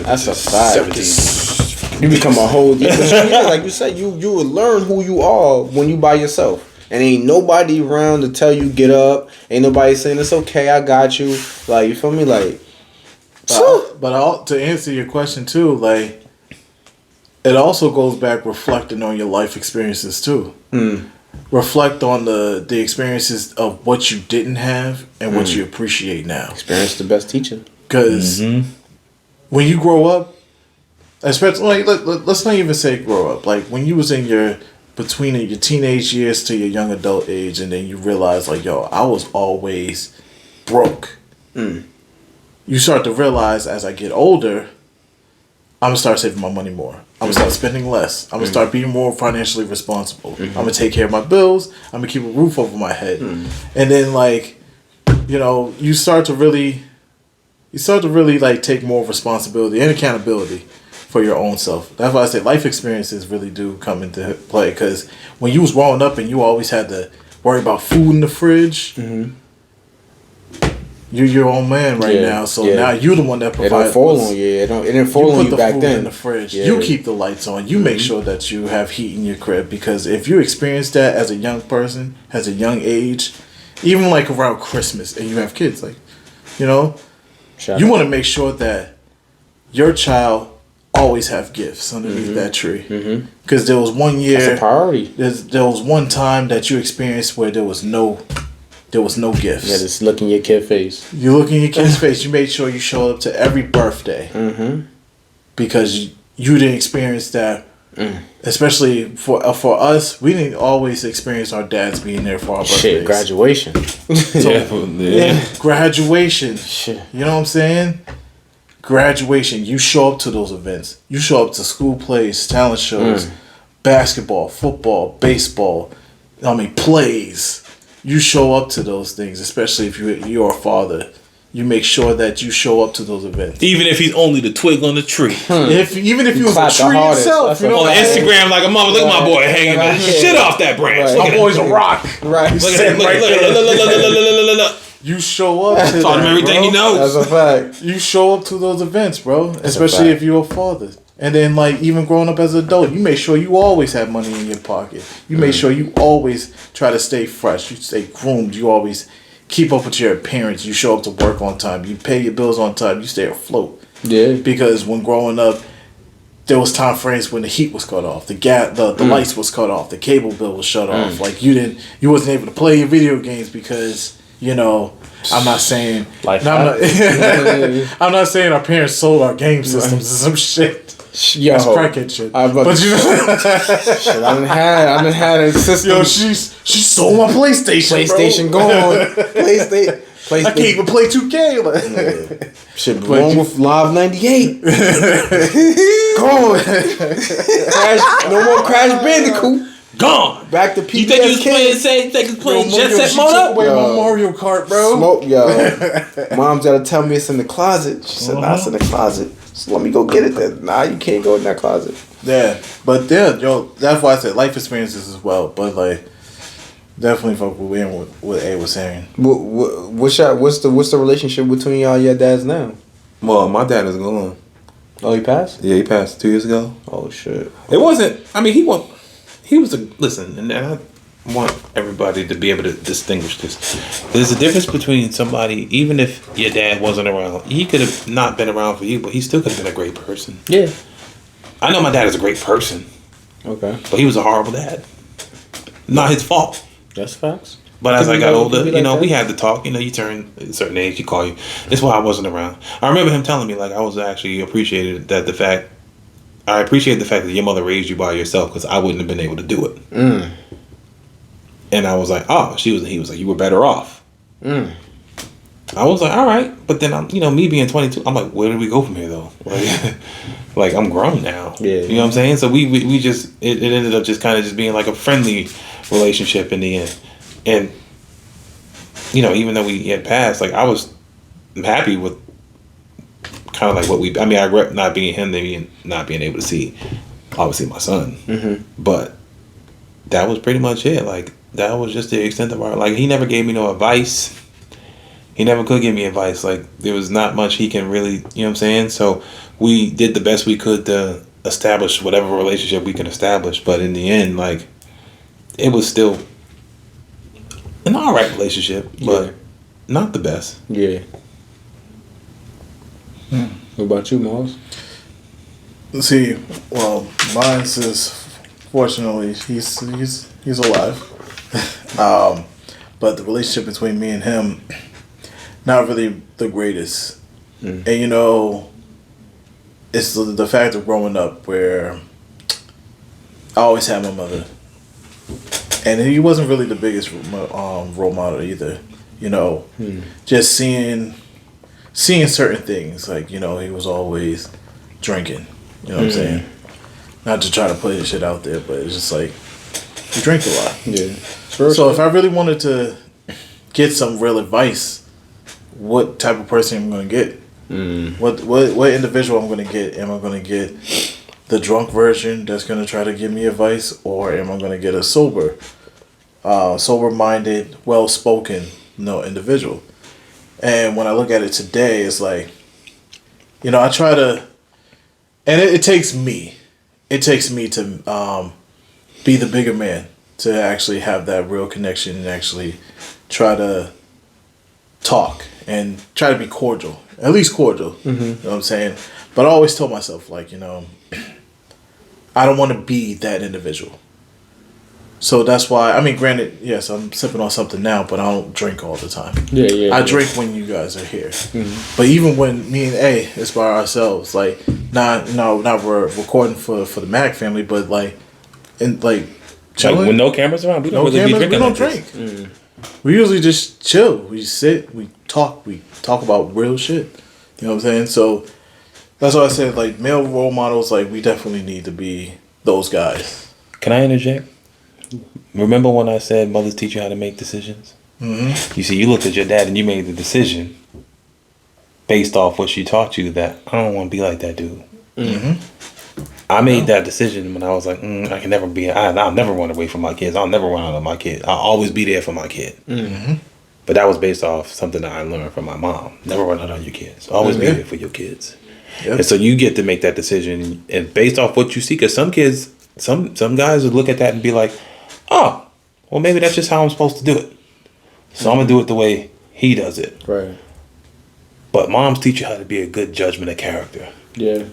That's a fact. You become a whole. Like you said, you will learn who you are when you by yourself, and ain't nobody around to tell you get up. Ain't nobody saying it's okay, I got you. Like you feel me, like. But to answer your question too, like, it also goes back reflecting on your life experiences too. Reflect on the experiences of what you didn't have and what you appreciate now. Experience the best teacher. Because when you grow up, especially like let's not even say grow up. Like when you was in between your teenage years to your young adult age, and then you realize like, yo, I was always broke. You start to realize as I get older, I'm gonna start saving my money more. I'm gonna start spending less. I'm gonna start being more financially responsible. I'm gonna take care of my bills. I'm gonna keep a roof over my head. And then like, you start to really like take more responsibility and accountability for your own self. That's why I say life experiences really do come into play. Because when you was growing up and you always had to worry about food in the fridge. You're your own man right now, so now you're the one that It provides. don't fall on you. It didn't fall on you back then. In the fridge. Yeah. You keep the lights on. You make sure that you have heat in your crib, because if you experience that as a young person, as a young age, even like around Christmas, and you have kids, like, you want to make sure that your child always have gifts underneath that tree. Because there was one year, That's a priority. there was one time that you experienced where there was no gifts. Yeah, just look in your kid face. You look in your kid's face. You made sure you showed up to every birthday, because you didn't experience that. Especially for us, we didn't always experience our dads being there for our birthdays. Shit, graduation. Graduation. Shit. You know what I'm saying? Graduation. You show up to those events. You show up to school plays, talent shows, basketball, football, baseball. Plays. You show up to those things, especially if you're a father. You make sure that you show up to those events. Even if he's only the twig on the tree. Even if you was clap a the tree hardest. itself, That's you know On what I'm saying? Instagram, like a mama, look at my boy hanging the shit off that branch. Right. Look My at boy's him. a rock. Right. Look at him. Look. You show up to Taught him that, everything bro. he knows. That's a fact. You show up to those events, bro. Especially fact. if you're a father. And then, like, even growing up as an adult, you make sure you always have money in your pocket. You make sure you always try to stay fresh. You stay groomed. You always keep up with your appearance. You show up to work on time. You pay your bills on time. You stay afloat. Yeah. Because when growing up, there was time frames when the heat was cut off, the lights was cut off, the cable bill was shut off. Like you wasn't able to play your video games because I'm not saying Life I'm not saying our parents sold our game systems and some shit. Yo, That's crackhead shit. But shit, I done had a system. Yo, she sold my PlayStation. Gone. PlayStation. I can't even play 2K. Like. Shit, wrong with Live 98. Gone. No more Crash Bandicoot. Gone. Back to PPS. You think you was playing Jet Set mode up? Away my Mario Kart, bro. Smoke, yo. Mom's gotta tell me it's in the closet. She said, nah, it's in the closet. So let me go get it then. Nah, you can't go in that closet. Yeah, but that's why I said life experiences as well. But like, definitely fuck with what A was saying. What's the relationship between y'all and your dads now? Well, my dad is gone. Oh, he passed? Yeah, he passed 2 years ago. Oh shit. It wasn't. I mean, he was a listen, and I want everybody to be able to distinguish this. There's a difference between somebody, even if your dad wasn't around, he could have not been around for you, but he still could have been a great person. Yeah. I know my dad is a great person. Okay. But he was a horrible dad. Not his fault. That's facts. But as I got older, we had had to talk. You turn a certain age, he call you. That's why I wasn't around. I remember him telling me, like, I was actually appreciated that the fact that your mother raised you by yourself, because I wouldn't have been able to do it. And I was like, oh, he was like, you were better off. I was like, all right. But then, me being 22, I'm like, where do we go from here, though? Like I'm grown now. Yeah. You know what I'm saying? So we just, it ended up just kind of just being like a friendly relationship in the end. And, even though we had passed, like I was happy with kind of like I grew up not being him and not being able to see, obviously, my son. Mm-hmm. But that was pretty much it. Like, that was just the extent of our, like, he never gave me no advice. He never could give me advice. Like, there was not much he can really, you know what I'm saying? So we did the best we could to establish whatever relationship we can establish. But in the end, like, it was still an all right relationship, but not the best. Yeah. What about you, Miles? See, well, mine is fortunately he's alive. But the relationship between me and him, not really the greatest. And it's the fact of growing up where I always had my mother, and he wasn't really the biggest role model either. Just seeing certain things, like he was always drinking. You know what I'm saying? Not to try to put his shit out there, but it's just like he drank a lot. Yeah. So if I really wanted to get some real advice, what type of person I'm going to get? What individual I'm going to get? Am I going to get the drunk version that's going to try to give me advice, or am I going to get a sober-minded, well-spoken, individual? And when I look at it today, it's like, I try to, and it takes me to be the bigger man, to actually have that real connection and actually try to talk and try to be cordial, at least cordial. You know what I'm saying? But I always tell myself, like, I don't want to be that individual. So that's why, granted, yes, I'm sipping on something now, but I don't drink all the time. I drink when you guys are here. But even when me and A is by ourselves, like, not we're recording for the Mac family, but like, chilling. Like, when no cameras around, we don't really be drinking. We don't drink. We usually just chill. We sit, we talk about real shit. You know what I'm saying? So that's why I said, like, male role models, like, we definitely need to be those guys. Can I interject? Remember when I said mothers teach you how to make decisions? Mm-hmm. You see, you looked at your dad and you made the decision based off what she taught you that I don't want to be like that dude. Mm-hmm. I made that decision when I was like, I can never be. I'll never run away from my kids. I'll never run out of my kid. I'll always be there for my kid. Mm-hmm. But that was based off something that I learned from my mom. Never run out on your kids. Always be there for your kids. Yep. And so you get to make that decision, and based off what you see, because some kids, some guys would look at that and be like, oh, well, maybe that's just how I'm supposed to do it. So I'm going to do it the way he does it. Right. But moms teach you how to be a good judgment of character. Yeah,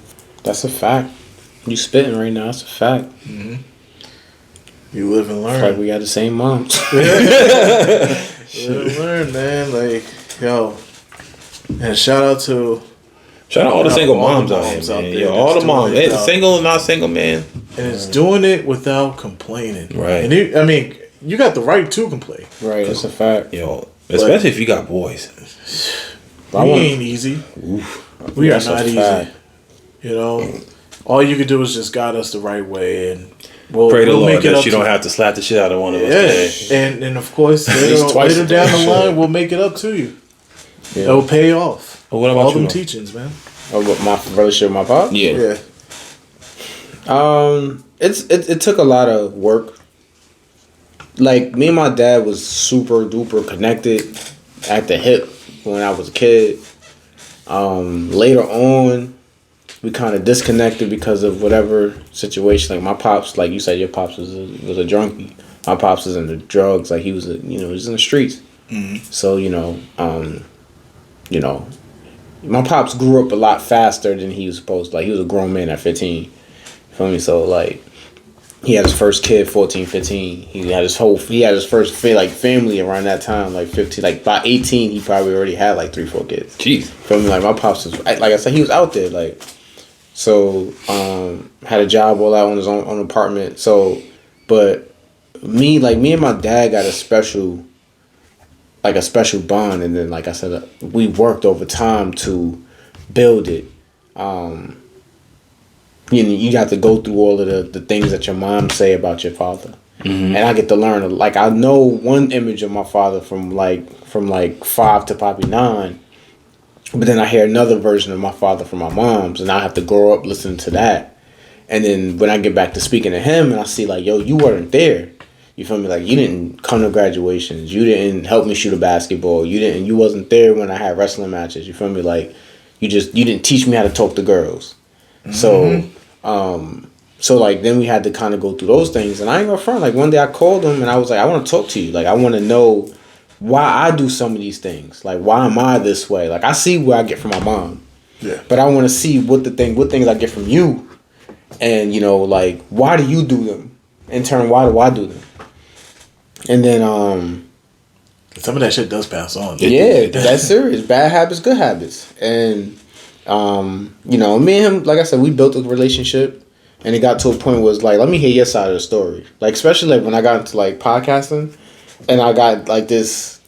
that's a fact. You spitting right now. That's a fact. Mm-hmm. You live and learn. Like we got the same moms. Live and learn, man. Like, yo. And shout out all the single all moms the out here, moms out man. there Yo, all that's the moms. doing it It's single and not single, man. And it's doing it without complaining. Right. And I mean, you got the right to complain. Right, that's a fact. Yo, especially if you got boys. We ain't easy. We are not easy. You know, all you can do is just guide us the right way, and Pray the Lord make it that up you to don't have to slap the shit out of one of us Yeah, today. and of course least twice later a day, down the shit. line we'll make it up to you. Yeah. It'll pay off. Well, what about all you, them man? teachings, man? Oh, but my relationship with my pop? Yeah. It took a lot of work. Like me and my dad was super duper connected at the hip when I was a kid. Later on, we kind of disconnected because of whatever situation. Like my pops, like you said, your pops was a junkie. My pops was into drugs. Like he was he was in the streets. Mm-hmm. So my pops grew up a lot faster than he was supposed to. Like he was a grown man at 15. You feel me? So like he had his first kid 14, 15. He had his first family around that time, like 15. Like by 18 he probably already had like 3-4 kids. Jeez. Feel me? Like my pops was, like I said, he was out there. Like, so had a job all out on his own apartment. So, but me and my dad got a special bond, and then like I said, we worked over time to build it. You got to go through all of the things that your mom say about your father, and I get to learn. Like I know one image of my father from 5 to probably 9, but then I hear another version of my father from my mom's, and I have to grow up listening to that. And then when I get back to speaking to him, and I see like, yo, you weren't there. You feel me? Like you didn't come to graduations. You didn't help me shoot a basketball. You wasn't there when I had wrestling matches. You feel me? Like you didn't teach me how to talk to girls. Mm-hmm. So like then we had to kind of go through those things. And I ain't gonna front. Like one day I called him and I was like, I want to talk to you. Like I want to know why I do some of these things. Like why am I this way? Like I see where I get from my mom. Yeah. But I want to see what things I get from you. And like why do you do them? In turn, why do I do them? And then some of that shit does pass on. Yeah, that's serious. Bad habits, good habits. And me and him, like I said, we built a relationship, and it got to a point where it's like, let me hear your side of the story. Like especially like when I got into like podcasting, and I got like this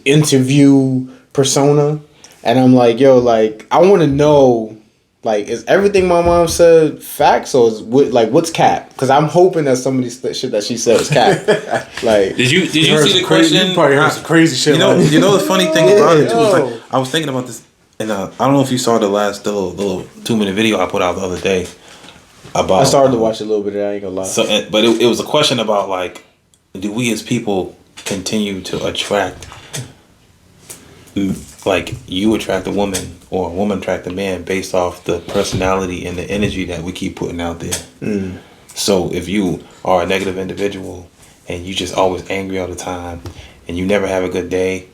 interview persona, and I'm like, yo, like I want to know. Like, is everything my mom said facts, or is what's cap? Because I'm hoping that some of these shit that she said is cap. Like, did you see the question? You probably heard some crazy shit. You know the funny thing about it too is like I was thinking about this, and I don't know if you saw the little 2-minute video I put out the other day about. I started to watch a little bit of that. I ain't gonna lie. So, but it was a question about like, do we as people continue to attract? Like you attract a woman or a woman attract a man based off the personality and the energy that we keep putting out there. So if you are a negative individual and you just always angry all the time and you never have a good day,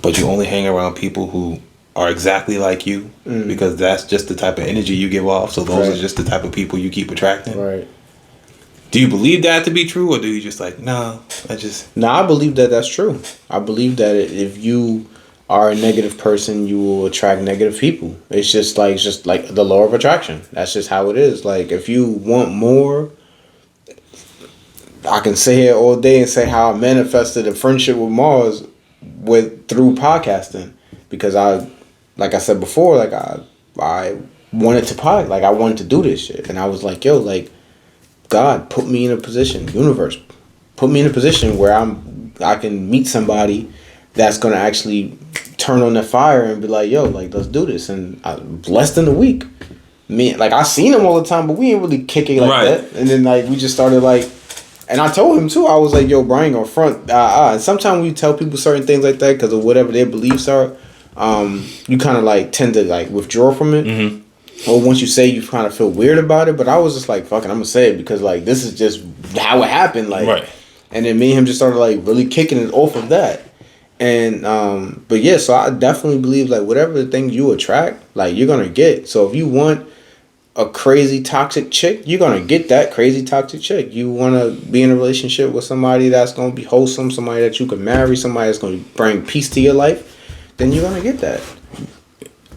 but you only hang around people who are exactly like you because that's just the type of energy you give off. So those are just the type of people you keep attracting. Right. Do you believe that to be true, or do you just like, I believe that that's true. I believe that if you are a negative person, you will attract negative people. It's just like the law of attraction. That's just how it is. Like if you want more, I can sit here all day and say how I manifested a friendship with Mars through podcasting, because like I said before, like I wanted to I wanted to do this shit, and I was like, yo, like. God put me in a position, universe put me in a position where I can meet somebody that's gonna actually turn on the fire and be like, yo, like let's do this. And less than a week, I seen him all the time, but we ain't really kick it like that. And then like we just started like, and I told him too, I was like, yo, Brian, on front. And sometimes we tell people certain things like that because of whatever their beliefs are. You kind of like tend to like withdraw from it. Mm-hmm. Or once you say, you kind of feel weird about it. But I was just like, fuck it, I'm going to say it because, like, this is just how it happened. Like, and then me and him just started, like, really kicking it off of that. And but yeah, so I definitely believe like whatever the things you attract, like you're gonna get. So if you want a crazy toxic chick, you're gonna get that crazy toxic chick. You wanna be in a relationship with somebody that's gonna be wholesome, somebody that you can marry, somebody that's gonna bring peace to your life, then you're gonna get that.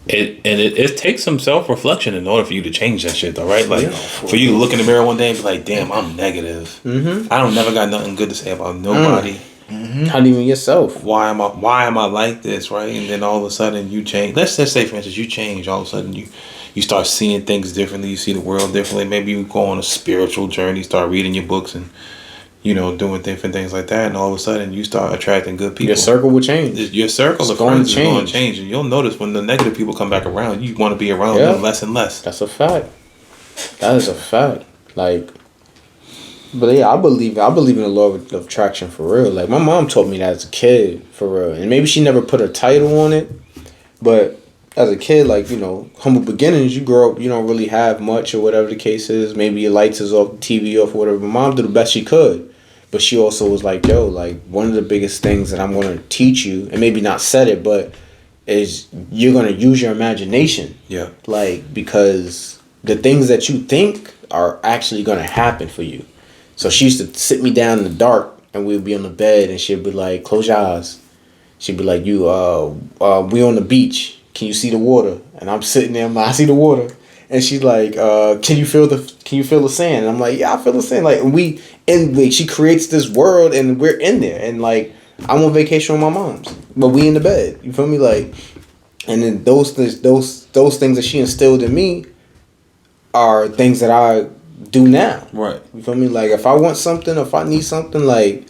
It takes some self-reflection in order for you to change that shit, though, right? Like, for you to look in the mirror one day and be like, damn, I'm negative. Mm-hmm. I don't never got nothing good to say about nobody. Mm-hmm. Not even yourself. Why am I like this, right? And then all of a sudden you change. Let's just say, for instance, you change. All of a sudden you start seeing things differently. You see the world differently. Maybe you go on a spiritual journey, start reading your books and, doing different things like that. And all of a sudden you start attracting good people. Your circle will change. Your circle of friends is going to change. And you'll notice when the negative people come back around, you want to be around them less and less. That's a fact. That is a fact. Like, but yeah, I believe in the law of attraction for real. Like, my mom told me that as a kid, for real. And maybe she never put a title on it, but as a kid, like, humble beginnings, you grow up, you don't really have much or whatever the case is. Maybe your lights is off, TV off, or whatever. My mom did the best she could. But she also was like, yo, like, one of the biggest things that I'm going to teach you, and maybe not said it, but is you're going to use your imagination. Yeah. Like, because the things that you think are actually going to happen for you. So she used to sit me down in the dark, and we'd be on the bed, and she'd be like, close your eyes. She'd be like, we on the beach. Can you see the water? And I'm sitting there, I see the water. And she's like, can you feel the sand? And I'm like, yeah, I feel the sand. Like, she creates this world, and we're in there. And like, I'm on vacation with my mom's, but we in the bed. You feel me? Like, and then those things that she instilled in me are things that I do now. Right. You feel me? Like, if I want something, if I need something, like,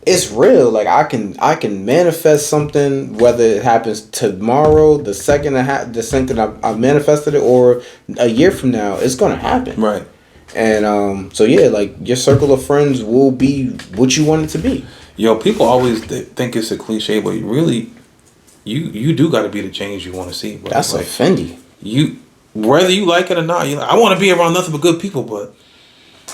it's real. Like, I can manifest something, whether it happens tomorrow, the second I manifested it, or a year from now, it's gonna happen. Right. And so yeah, like, your circle of friends will be what you want it to be. Yo, people always think it's a cliche, but really, you do got to be the change you want to see. Bro. That's like, offending. Whether you like it or not, you're like, I want to be around nothing but good people, but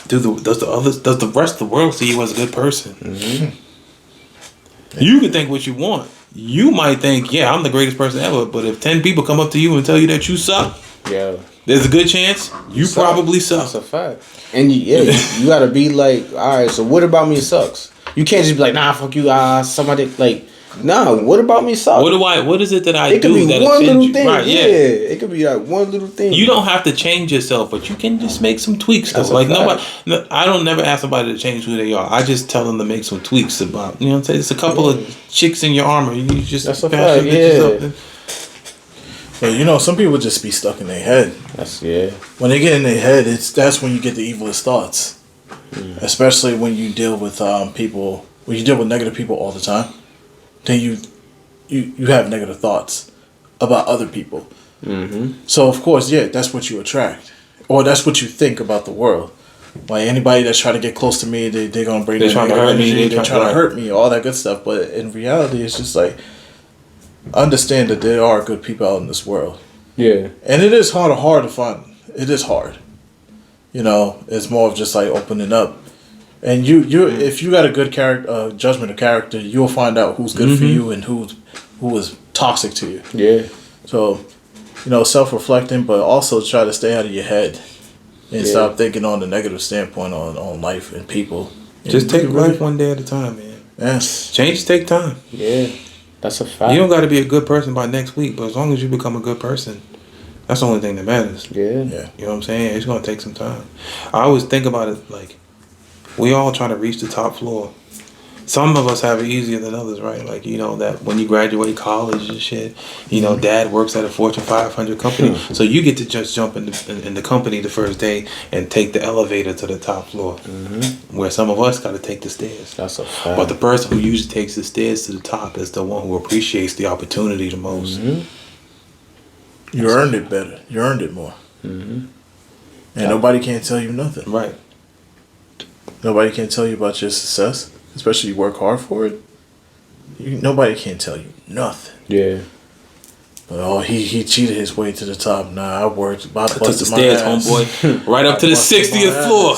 does the rest of the world see you as a good person? Mm-hmm. You can think what you want. You might think, yeah, I'm the greatest person ever, but if 10 people come up to you and tell you that you suck, yeah, there's a good chance you probably suck. That's a fact. And you gotta be like, all right, so what about me sucks? You can't just be like, nah, fuck you, somebody, like, nah, what about me sucks? What is it that I do? It could be that one little you? thing. Right, yeah, it could be like one little thing. You don't have to change yourself, but you can just make some tweaks. That's like I don't never ask somebody to change who they are. I just tell them to make some tweaks about. You know what I'm saying? It's a couple of chicks in your armor. You just that's a fact. Yeah. Yeah, some people just be stuck in their head. When they get in their head, that's when you get the evilest thoughts. Especially when you deal with people. When you deal with negative people all the time, then you have negative thoughts about other people. Mm-hmm. So of course, that's what you attract, or that's what you think about the world. Like, anybody that's trying to get close to me, they're gonna bring. They're trying to hurt me. They're trying to hurt me. All that good stuff. But in reality, it's just like, understand that there are good people out in this world. Yeah. And it is hard to find. It is hard. It's more of just like opening up. And if you got a good judgment of character, you'll find out who's good for you and who is toxic to you. Yeah. So, self-reflecting, but also try to stay out of your head and stop thinking on the negative standpoint on life and people. Just take life one day at a time, man. Yes. Changes take time. Yeah. That's a fact. You don't got to be a good person by next week, but as long as you become a good person, that's the only thing that matters. Yeah. You know what I'm saying? It's going to take some time. I always think about it like, we all trying to reach the top floor. Some of us have it easier than others, right? Like, that when you graduate college and shit, dad works at a Fortune 500 company. So you get to just jump in the company the first day and take the elevator to the top floor. Mm-hmm. Where some of us got to take the stairs. That's a fact. But the person who usually takes the stairs to the top is the one who appreciates the opportunity the most. Mm-hmm. You earned it better. You earned it more. Mm-hmm. And nobody can tell you nothing. Right. Nobody can tell you about your success, especially you work hard for it. Nobody can tell you nothing. Yeah. But he cheated his way to the top. Nah, I worked about to the stairs, homeboy. Right up to the 60th floor.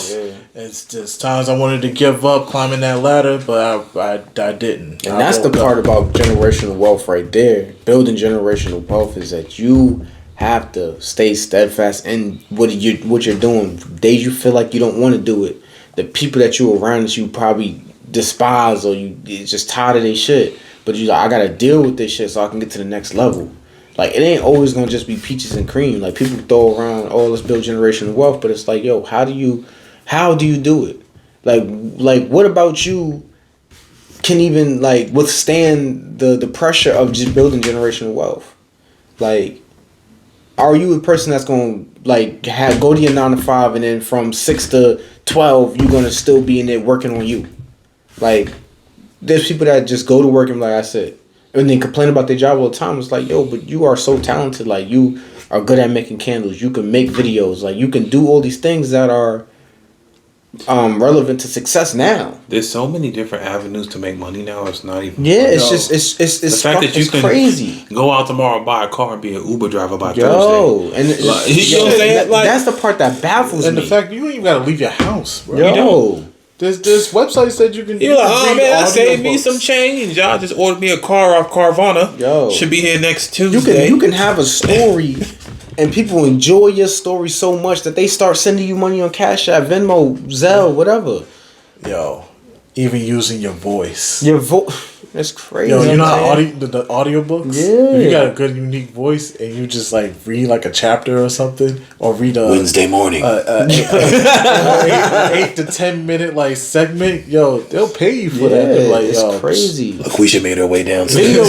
Yeah. It's just times I wanted to give up climbing that ladder, but I didn't. And that's the part about generational wealth right there. Building generational wealth is that you have to stay steadfast in what you're doing. Days you feel like you don't want to do it. The people that you're around that you probably despise or you're just tired of their shit. But you like, I gotta deal with this shit so I can get to the next level. Like, it ain't always gonna just be peaches and cream. Like, people throw around, oh, let's build generational wealth, but it's like, yo, how do you do it? Like what about you can even like withstand the pressure of just building generational wealth? Like, are you a person that's gonna like go to your 9 to 5 and then from 6 to 12 you're gonna still be in there working on you? Like, there's people that just go to work and like I said, and then complain about their job all the time. It's like, yo, but you are so talented. Like, you are good at making candles. You can make videos. Like, you can do all these things that are relevant to success now. There's so many different avenues to make money now. It's not even. Yeah, it's just it's the fact that you can crazy. Go out tomorrow and buy a car and be an Uber driver by Thursday. And like, you know what I'm saying? Like, that's the part that baffles and me. the fact you don't even gotta leave your house, bro. Yo. There's websites that you can. You're like, oh man, that saved me some change. Y'all just ordered me a car off Carvana. Yo, should be here next Tuesday. You can have a story, and people enjoy your story so much that they start sending you money on Cash App, Venmo, Zelle, whatever. Yo, even using your voice. Your voice. That's crazy. Yo, you know how the audiobooks? Yeah. If you got a good, unique voice and you just like read like a chapter or something, or read a Wednesday morning, 8 to 10 minute like segment, yo, they'll pay you for that. They're like, it's yo, crazy. Laquisha made her way down. Video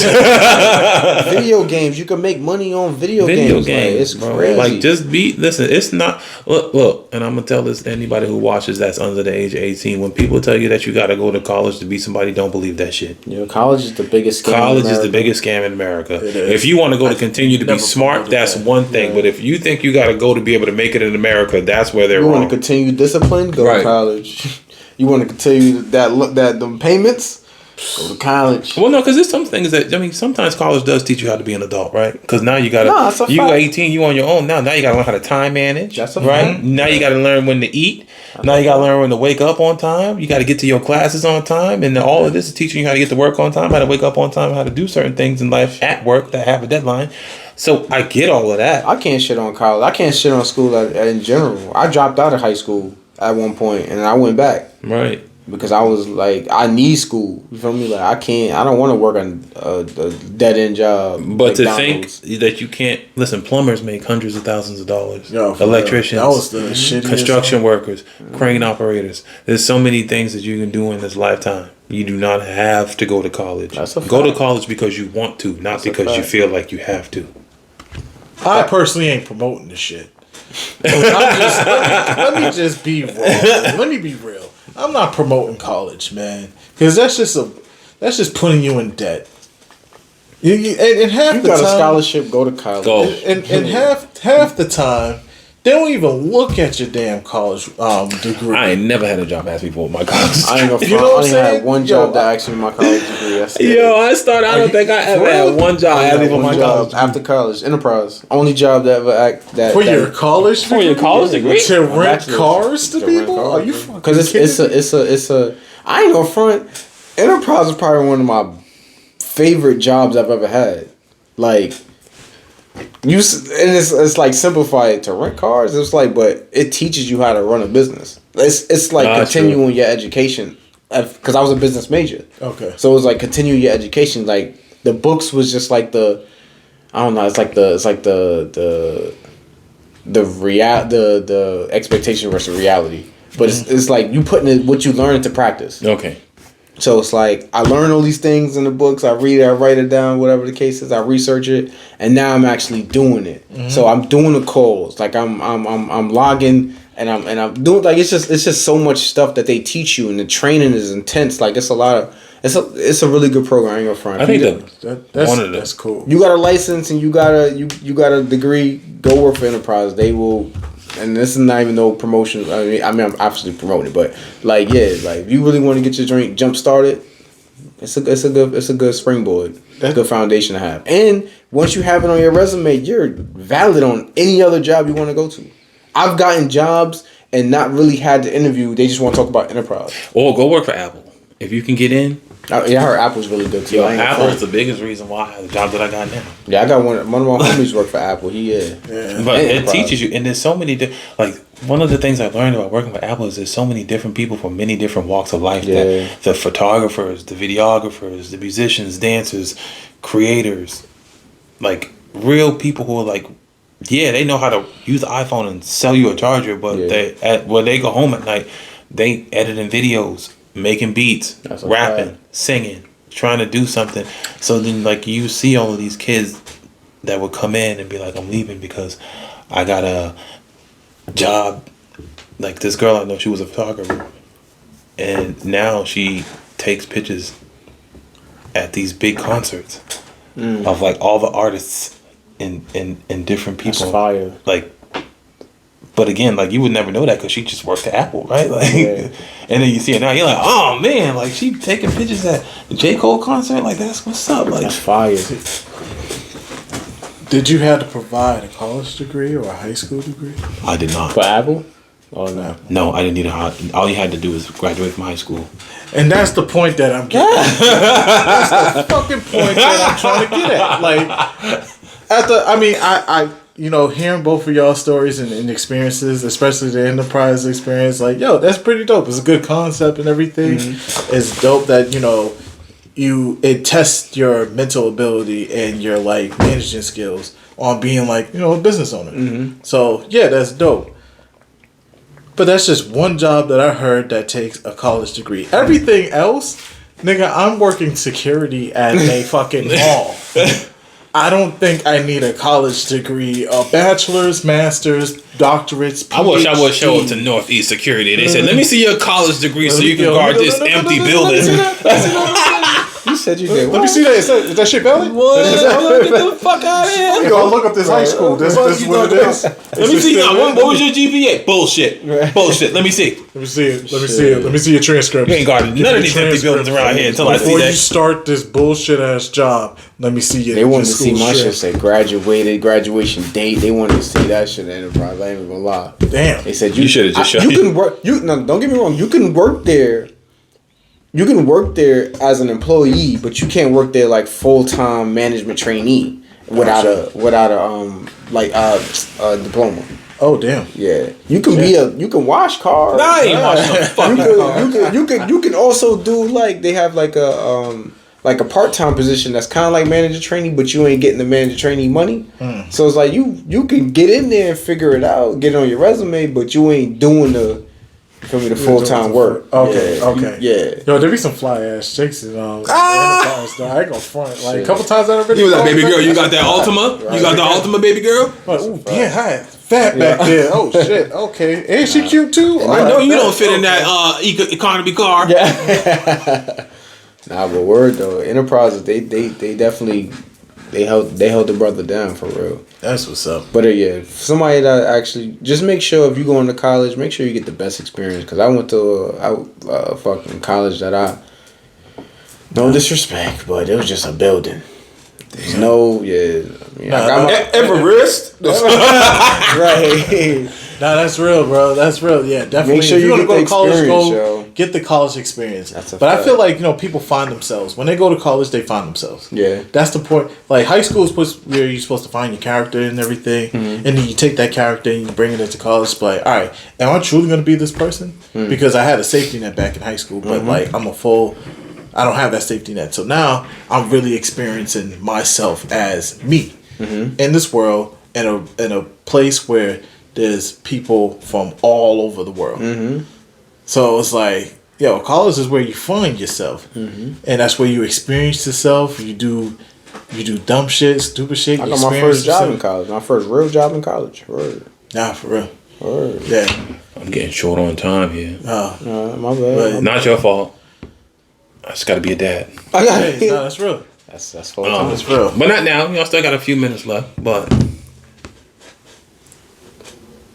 games, you can make money on video games. Like, it's crazy. Like, just listen. It's not look, and I'm gonna tell this to anybody who watches that's under the age of 18. When people tell you that you got to go to college to be somebody, don't believe that shit. Yo, college is the biggest scam. College is the biggest scam in America. If you want to go to continue to be smart, that's one thing. But if you think you got to go to be able to make it in America, that's where they're wrong. You want to continue discipline? Go to college. You want to continue the payments? Go to college. Well, no, because there's some things that, I mean, sometimes college does teach you how to be an adult, right? Because now you got to, you 18, you on your own now. Now you got to learn how to time manage, that's a right? fact. Now you got to learn when to eat. Now you got to learn when to wake up on time. You got to get to your classes on time. And all of this is teaching you how to get to work on time, how to wake up on time, how to do certain things in life at work that have a deadline. So I get all of that. I can't shit on college. I can't shit on school in general. I dropped out of high school at one point and I went back. Right. Because I was like, I need school. You feel me? Like, I don't want to work on a dead end job. But McDonald's. To think that you can't listen, plumbers make hundreds of thousands of dollars. Yo, electricians, that was the shittiest construction workers, crane operators. There's so many things that you can do in this lifetime. You do not have to go to college. Go to college because you want to, not because you feel like you have to. I personally ain't promoting this shit. Let me just be real. Let me be real. I'm not promoting college, man, because that's just putting you in debt. And half you the got time, a scholarship, go to college. Go. And half the time, they don't even look at your damn college degree. I ain't never had a job ask me for my college. I ain't gonna front. You know what I I'm only saying? had one job that asked me my college degree. I don't think I ever had one job ask me for my college degree. After college, Enterprise. Only job that ever for your college degree? For your college degree? To rent cars to people? Are you fucking Because it's a I ain't gonna front. Enterprise is probably one of my favorite jobs I've ever had. Like, it's like simplified to rent cars. It's like, but it teaches you how to run a business. It's like continuing your education. Because I was a business major. Okay. So it was like continue your education. Like, the books was just like the expectation versus reality. But it's like you putting what you learn into practice. Okay. So it's like I learn all these things in the books. I read it, I write it down, whatever the case is. I research it, and now I'm actually doing it. Mm-hmm. So I'm doing the calls. Like I'm logging, and I'm doing, like, it's just so much stuff that they teach you, and the training is intense. Like, it's a lot of it's a really good program. I ain't gonna front. I think that's cool. You got a license and you got a degree. Go work for Enterprise. They will. And this is not even no promotion. I mean, I'm obviously promoting it, but like, yeah, like if you really want to get your drink jump started, it's a good springboard. That's a good foundation to have. And once you have it on your resume, you're valid on any other job you want to go to. I've gotten jobs and not really had the interview. They just want to talk about enterprise. Or go work for Apple if you can get in. I heard Apple's really good too. Yo, Apple is the biggest reason why I have the job that I got now. Yeah, I got one of my homies work for Apple. Yeah. But it teaches you, and there's so many like one of the things I learned about working for Apple is there's so many different people from many different walks of life. Yeah. That the photographers, the videographers, the musicians, dancers, creators, like real people who are like, yeah, they know how to use the iPhone and sell you a charger, but when they go home at night, they editing videos, making beats, rapping, singing, trying to do something. So then, like, you see all of these kids that would come in and be like, I'm leaving because I got a job. Like, this girl I know, she was a photographer, and now she takes pictures at these big concerts of, like, all the artists and different people. That's fire. Like, but again, like, you would never know that because she just worked at Apple, right? Like, and then you see it now, you're like, oh man, like, she taking pictures at the J. Cole concert, like, that's what's up, like, That's fire. Did you have to provide a college degree or a high school degree? I did not. For Apple? Oh no. No, I didn't need all you had to do was graduate from high school. And that's the point that I'm getting at. That's the fucking point that I'm trying to get at. Like, I hearing both of y'all stories and experiences, especially the enterprise experience, like, yo, that's pretty dope. It's a good concept and everything. It's dope that, it tests your mental ability and your, like, managing skills on being, like, a business owner. So, yeah, that's dope. But that's just one job that I heard that takes a college degree. Everything else, nigga, I'm working security at a fucking mall. I don't think I need a college degree, a bachelor's, master's, doctorates, PhD. I wish I would show up to Northeast Security. They said, let me see your college degree so you can guard this empty building. You said you did. Let me see that. Is that shit valid? What? Get the fuck out of here. Yo, look up this high school. This is what it is. Let me see. What was your GPA? Bullshit. Bullshit. Let me see. Let me see it. Let me see it. Let me see your transcript. You ain't guarding none of these empty buildings around here until I see that. Before you start this bullshit ass job, let me see your They wanted to see my shit say graduation date. They wanted to see that shit at Enterprise. I ain't even gonna lie. Damn. They said you should have just shown. You can work. No, don't get me wrong. You can work there. You can work there as an employee, but you can't work there like full-time management trainee without a diploma. Oh damn. Yeah, you can you can wash cars. Nah, I ain't washing no fucking car. You can also do, like, they have like a part-time position that's kind of like manager trainee, but you ain't getting the manager trainee money. So it's like you can get in there and figure it out, get it on your resume, but you ain't doing the full-time work. Okay, okay. Yeah. Yo, there be some fly ass chicks in Enterprise, though. I ain't gonna front. Like, a couple times I already. You was like, baby girl, you got that Ultima? You got the Ultima, baby girl? Like, ooh, damn, hi. Fat back there. Oh shit. Okay. Ain't she cute too? I know you don't fit in that economy car. Yeah. Nah, but word though, Enterprises, they definitely they held the brother down for real. That's what's up. But yeah, somebody that actually just make sure if you go into college, make sure you get the best experience. Cause I went to a fucking college that no disrespect, but it was just a building. There's I got my Everest. Right. Nah, that's real, bro. That's real. Yeah, definitely. Make sure if you want to get go the to college, experience, get the college experience. That's a but fact. I feel like people find themselves when they go to college. They find themselves. Yeah. That's the point. Like, high school is where you're supposed to find your character and everything, and then you take that character and you bring it into college. But all right, am I truly going to be this person? Because I had a safety net back in high school, but like I don't have that safety net. So now I'm really experiencing myself as me in this world, in a place where there's people from all over the world. So it's like, yo, college is where you find yourself, and that's where you experience yourself. You do dumb shit, stupid shit. I got my first job in college. My first real job in college. Word. Nah, for real. Word. Yeah. I'm getting short on time here. My bad. Not your fault. I just got to be a dad. Hey, nah, that's real. That's full time. That's real. But not now. I still got a few minutes left. But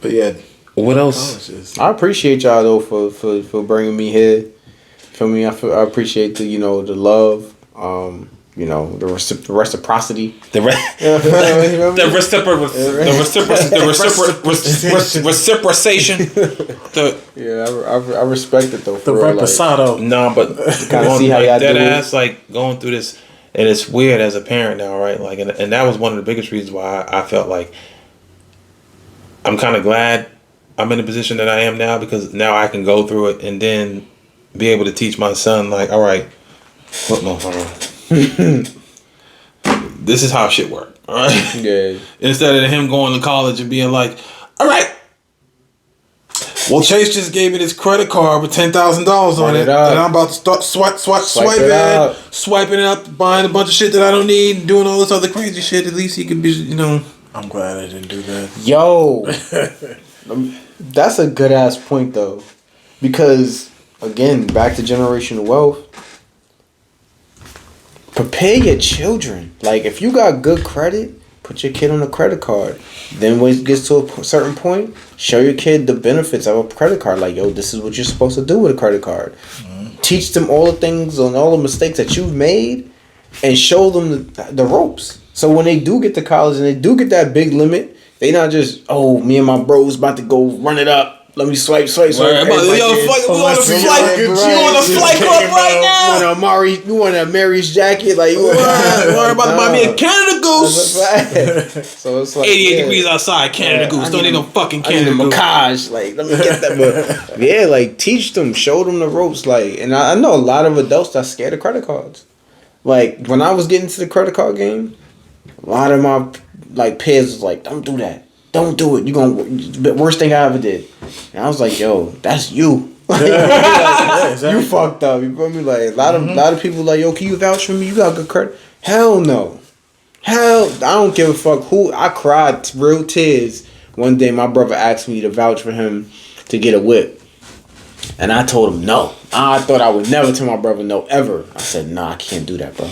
yeah. What else? I appreciate y'all though for bringing me here. For me, I appreciate the the love. You know, the reciprocity. The reciprocation. I respect it though. The reposado. No, but kind of see how y'all do it. Like going through this, and it's weird as a parent now, right? Like, and that was one of the biggest reasons why I felt like I'm kind of glad I'm in the position that I am now, because now I can go through it and then be able to teach my son, like, all right, look, motherfucker. This is how shit work, all right? Yeah. Instead of him going to college and being like, all right, well, Chase just gave me this credit card with $10,000 on it, and I'm about to start swiping it out, buying a bunch of shit that I don't need, and doing all this other crazy shit. At least he could be, you know. I'm glad I didn't do that. Yo, that's a good ass point though, because again, back to generational wealth. Prepare your children. Like, if you got good credit, put your kid on a credit card. Then when it gets to a certain point, show your kid the benefits of a credit card. Like, yo, this is what you're supposed to do with a credit card. Mm-hmm. Teach them all the things and all the mistakes that you've made, and show them the ropes. So when they do get to college and they do get that big limit, they not just, oh, me and my bros about to go run it up. Let me swipe. Right. We on a flight club right now. You want a Mary's jacket? Like, you about to buy me a Canada Goose. So it's like 88 degrees outside, Canada Goose. Don't need no fucking Canada Goose. Macaj. Like, let me get that. But yeah, like, teach them, show them the ropes. Like, and I know a lot of adults that's scared of credit cards. Like, when I was getting to the credit card game, a lot of my like peers was like, don't do that. Don't do it. The worst thing I ever did. And I was like, yo, that's you. Exactly. You fucked up. You feel me? Like, a lot of people like, yo, can you vouch for me? You got good credit. Hell no. I don't give a fuck who. I cried real tears one day. My brother asked me to vouch for him to get a whip. And I told him no. I thought I would never tell my brother no, ever. I said, nah, I can't do that, bro.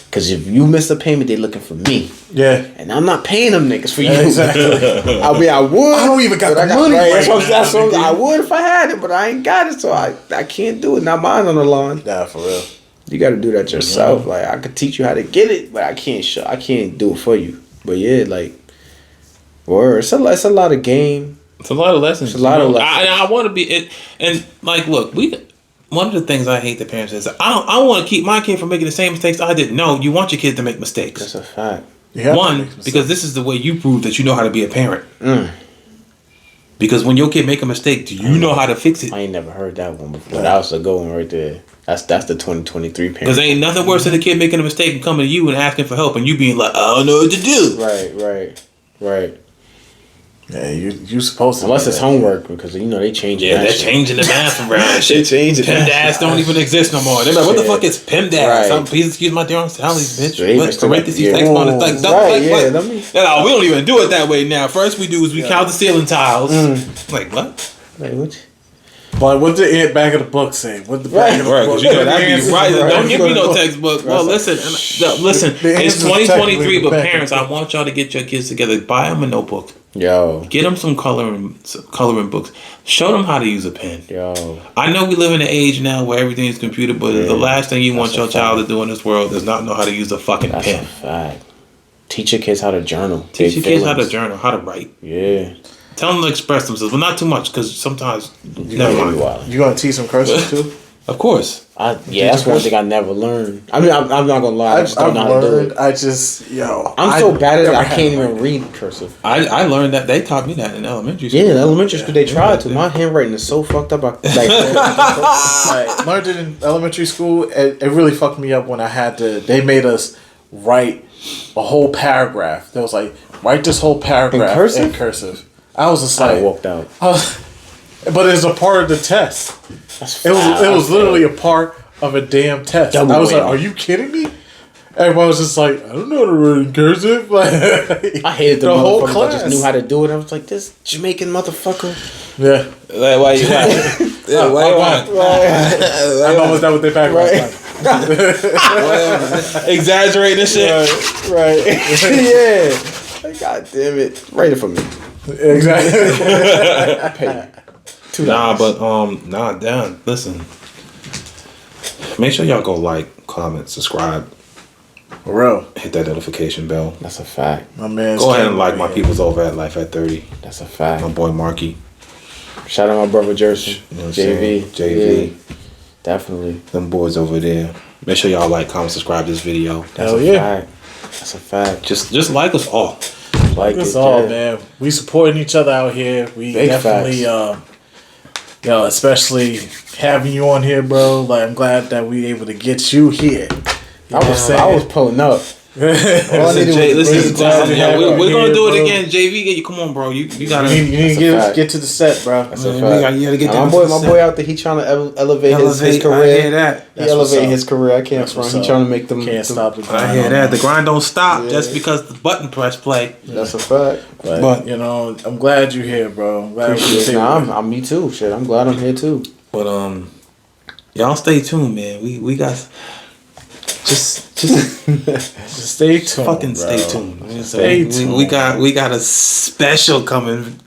Because if you miss a payment, they looking for me. Yeah. And I'm not paying them niggas for you. Exactly. I mean, I would. I don't even got the money. I would if I had it, but I ain't got it, so I can't do it. Not mine on the lawn. Nah, for real. You got to do that yourself. Mm-hmm. Like, I could teach you how to get it, but I can't do it for you. But yeah, like, word. It's a lot of game. It's a lot of lessons. It's a lot of lessons. I want to be it, and like, look, one of the things I hate the parents is I want to keep my kid from making the same mistakes I did. No, you want your kid to make mistakes. That's a fact. One, because this is the way you prove that you know how to be a parent. Because when your kid make a mistake, do you know how to fix it? I ain't never heard that one before. That was a good one right there. That's the 2023 parent. Because ain't nothing worse than a kid making a mistake and coming to you and asking for help and you being like, I don't know what to do. Right. Yeah, you supposed to. Unless it's homework, because they change. Yeah, they're changing the math around. They change it. PEMDAS don't even exist no more. They're like, what the fuck is PEMDAS? Right. Please excuse my dear salaries, bitch. What? Parentheses, text on the thing. No, we don't even do it that way now. First we do is we count the ceiling tiles. Like, what? Like, what? But what the back of the book say? What the back of the book? You know that'd be right. Don't give me no textbook. Well, listen. It's 2023, but parents, I want y'all to get your kids together. Buy them a notebook. Yo. Get them some coloring books. Show them how to use a pen. Yo. I know we live in an age now where everything is computer, but the last thing you want your child to do in this world is not know how to use a fucking pen. That's a fact. Teach your kids how to journal. Teach your kids how to journal, how to write. Yeah. Tell them to express themselves, but not too much, because sometimes. Never mind. You gonna teach them cursive too? Of course. That's one thing I never learned. I mean, I'm not gonna lie. I just don't know how to do it. I'm so bad at it. I can't even read cursive. I learned that. They taught me that in elementary school. Yeah, in elementary school they tried to. My handwriting is so fucked up. I learned it in elementary school. It really fucked me up when I had to. They made us write a whole paragraph. They was like, write this whole paragraph in cursive. I was just like, I walked out. But it's a part of the test. It was literally a part of a damn test. I was like, are you kidding me? Everyone was just like, I don't know how to write in cursive. Like, I hated the whole class. I just knew how to do it. I was like, this Jamaican motherfucker. Yeah. Like, why you want? Yeah, why you want? I'm almost done with their background. Exaggerating this shit. Right. Yeah. God damn it. Write it for me. Exactly. Damn. Listen. Make sure y'all go like, comment, subscribe, For real. Hit that notification bell. That's a fact. My man. Go ahead and like my peoples over at Life at 30. That's a fact. My boy Marky. Shout out my brother Jerson. You know what I'm JV. saying? JV. Yeah, definitely. Them boys over there. Make sure y'all like, comment, subscribe to this video. That's Hell a yeah. fact. That's a fact. Just like us all. Like That's it, all, yeah. man. We supporting each other out here. We Big definitely, especially having you on here, bro. Like, I'm glad that we able to get you here. You know what I'm saying? I was pulling up. All I needed was Listen, the time to have we're it. gonna do it bro. again. JV, come on, bro. You gotta. You need That's to a fact. get to the set, bro. That's a Man, fact. you gotta get Now, down my to boy the out there, he trying to elevate his I career. hear that. He That's what's elevating up. his career. I can't That's front. what's He up. trying to make them. Can't stop the grind. I hear on that. that. The grind don't stop Yeah. just because the button press play. That's a fact. But you know, I'm glad you're here, bro. I'm glad Appreciate it. you're Nah, here. I'm me too. Shit, I'm glad I'm here too. But y'all stay tuned, man. We got just Just stay tuned. fucking bro. stay tuned. Stay tuned. We got a special coming.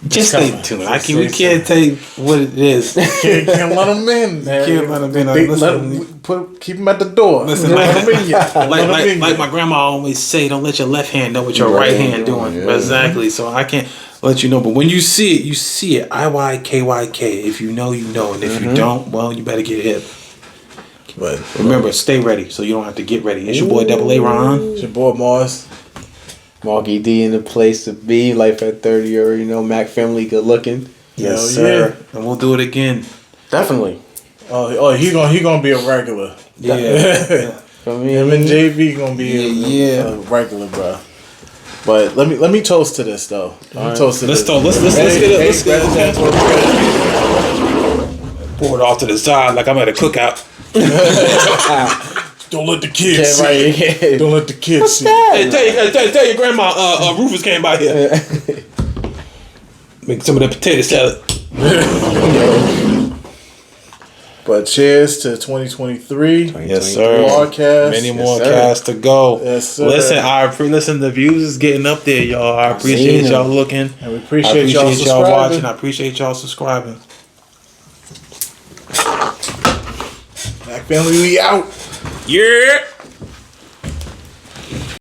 Just stay coming. tuned. Just We stay can't tell you what it is. Can't let them in, man. Can't let 'em in. They- Listen. keep them at the door. Listen, Don't like- let 'em in yet. Don't let 'em in like yet. my grandma always say, don't let your left hand know what your right hand doing. Yeah. Exactly. So I can't let you know. But when you see it, you see it. IYKYK. If you know, you know. And if you don't, well, you better get hip. But Remember, stay ready so you don't have to get ready. It's your boy Double A Ron. it's your boy Mars. Marky D in the place to be. Life at 30. You already know. Mac family, good looking. Yes, Hell sir. And we'll do it again. Definitely. Oh, he gonna be a regular. Yeah. For me, Him and JV gonna be Yeah. a regular, bro. But let me toast to this though. Let me toast to Let's this. talk. Let's get it. Let's get it. Pour it off to the side like I'm at a cookout. Don't let the kids Yeah, see. right. Don't let the kids see. Hey, tell your grandma Rufus came by here. Make some of that potato salad. But cheers to 2023. Yes, sir. Podcast. Many more sir. casts to go. Yes, sir. Listen, the views is getting up there, y'all. I appreciate seen y'all them. looking. And we I appreciate y'all appreciate y'all subscribing. watching. I appreciate y'all subscribing. Black family, we out. Yeah.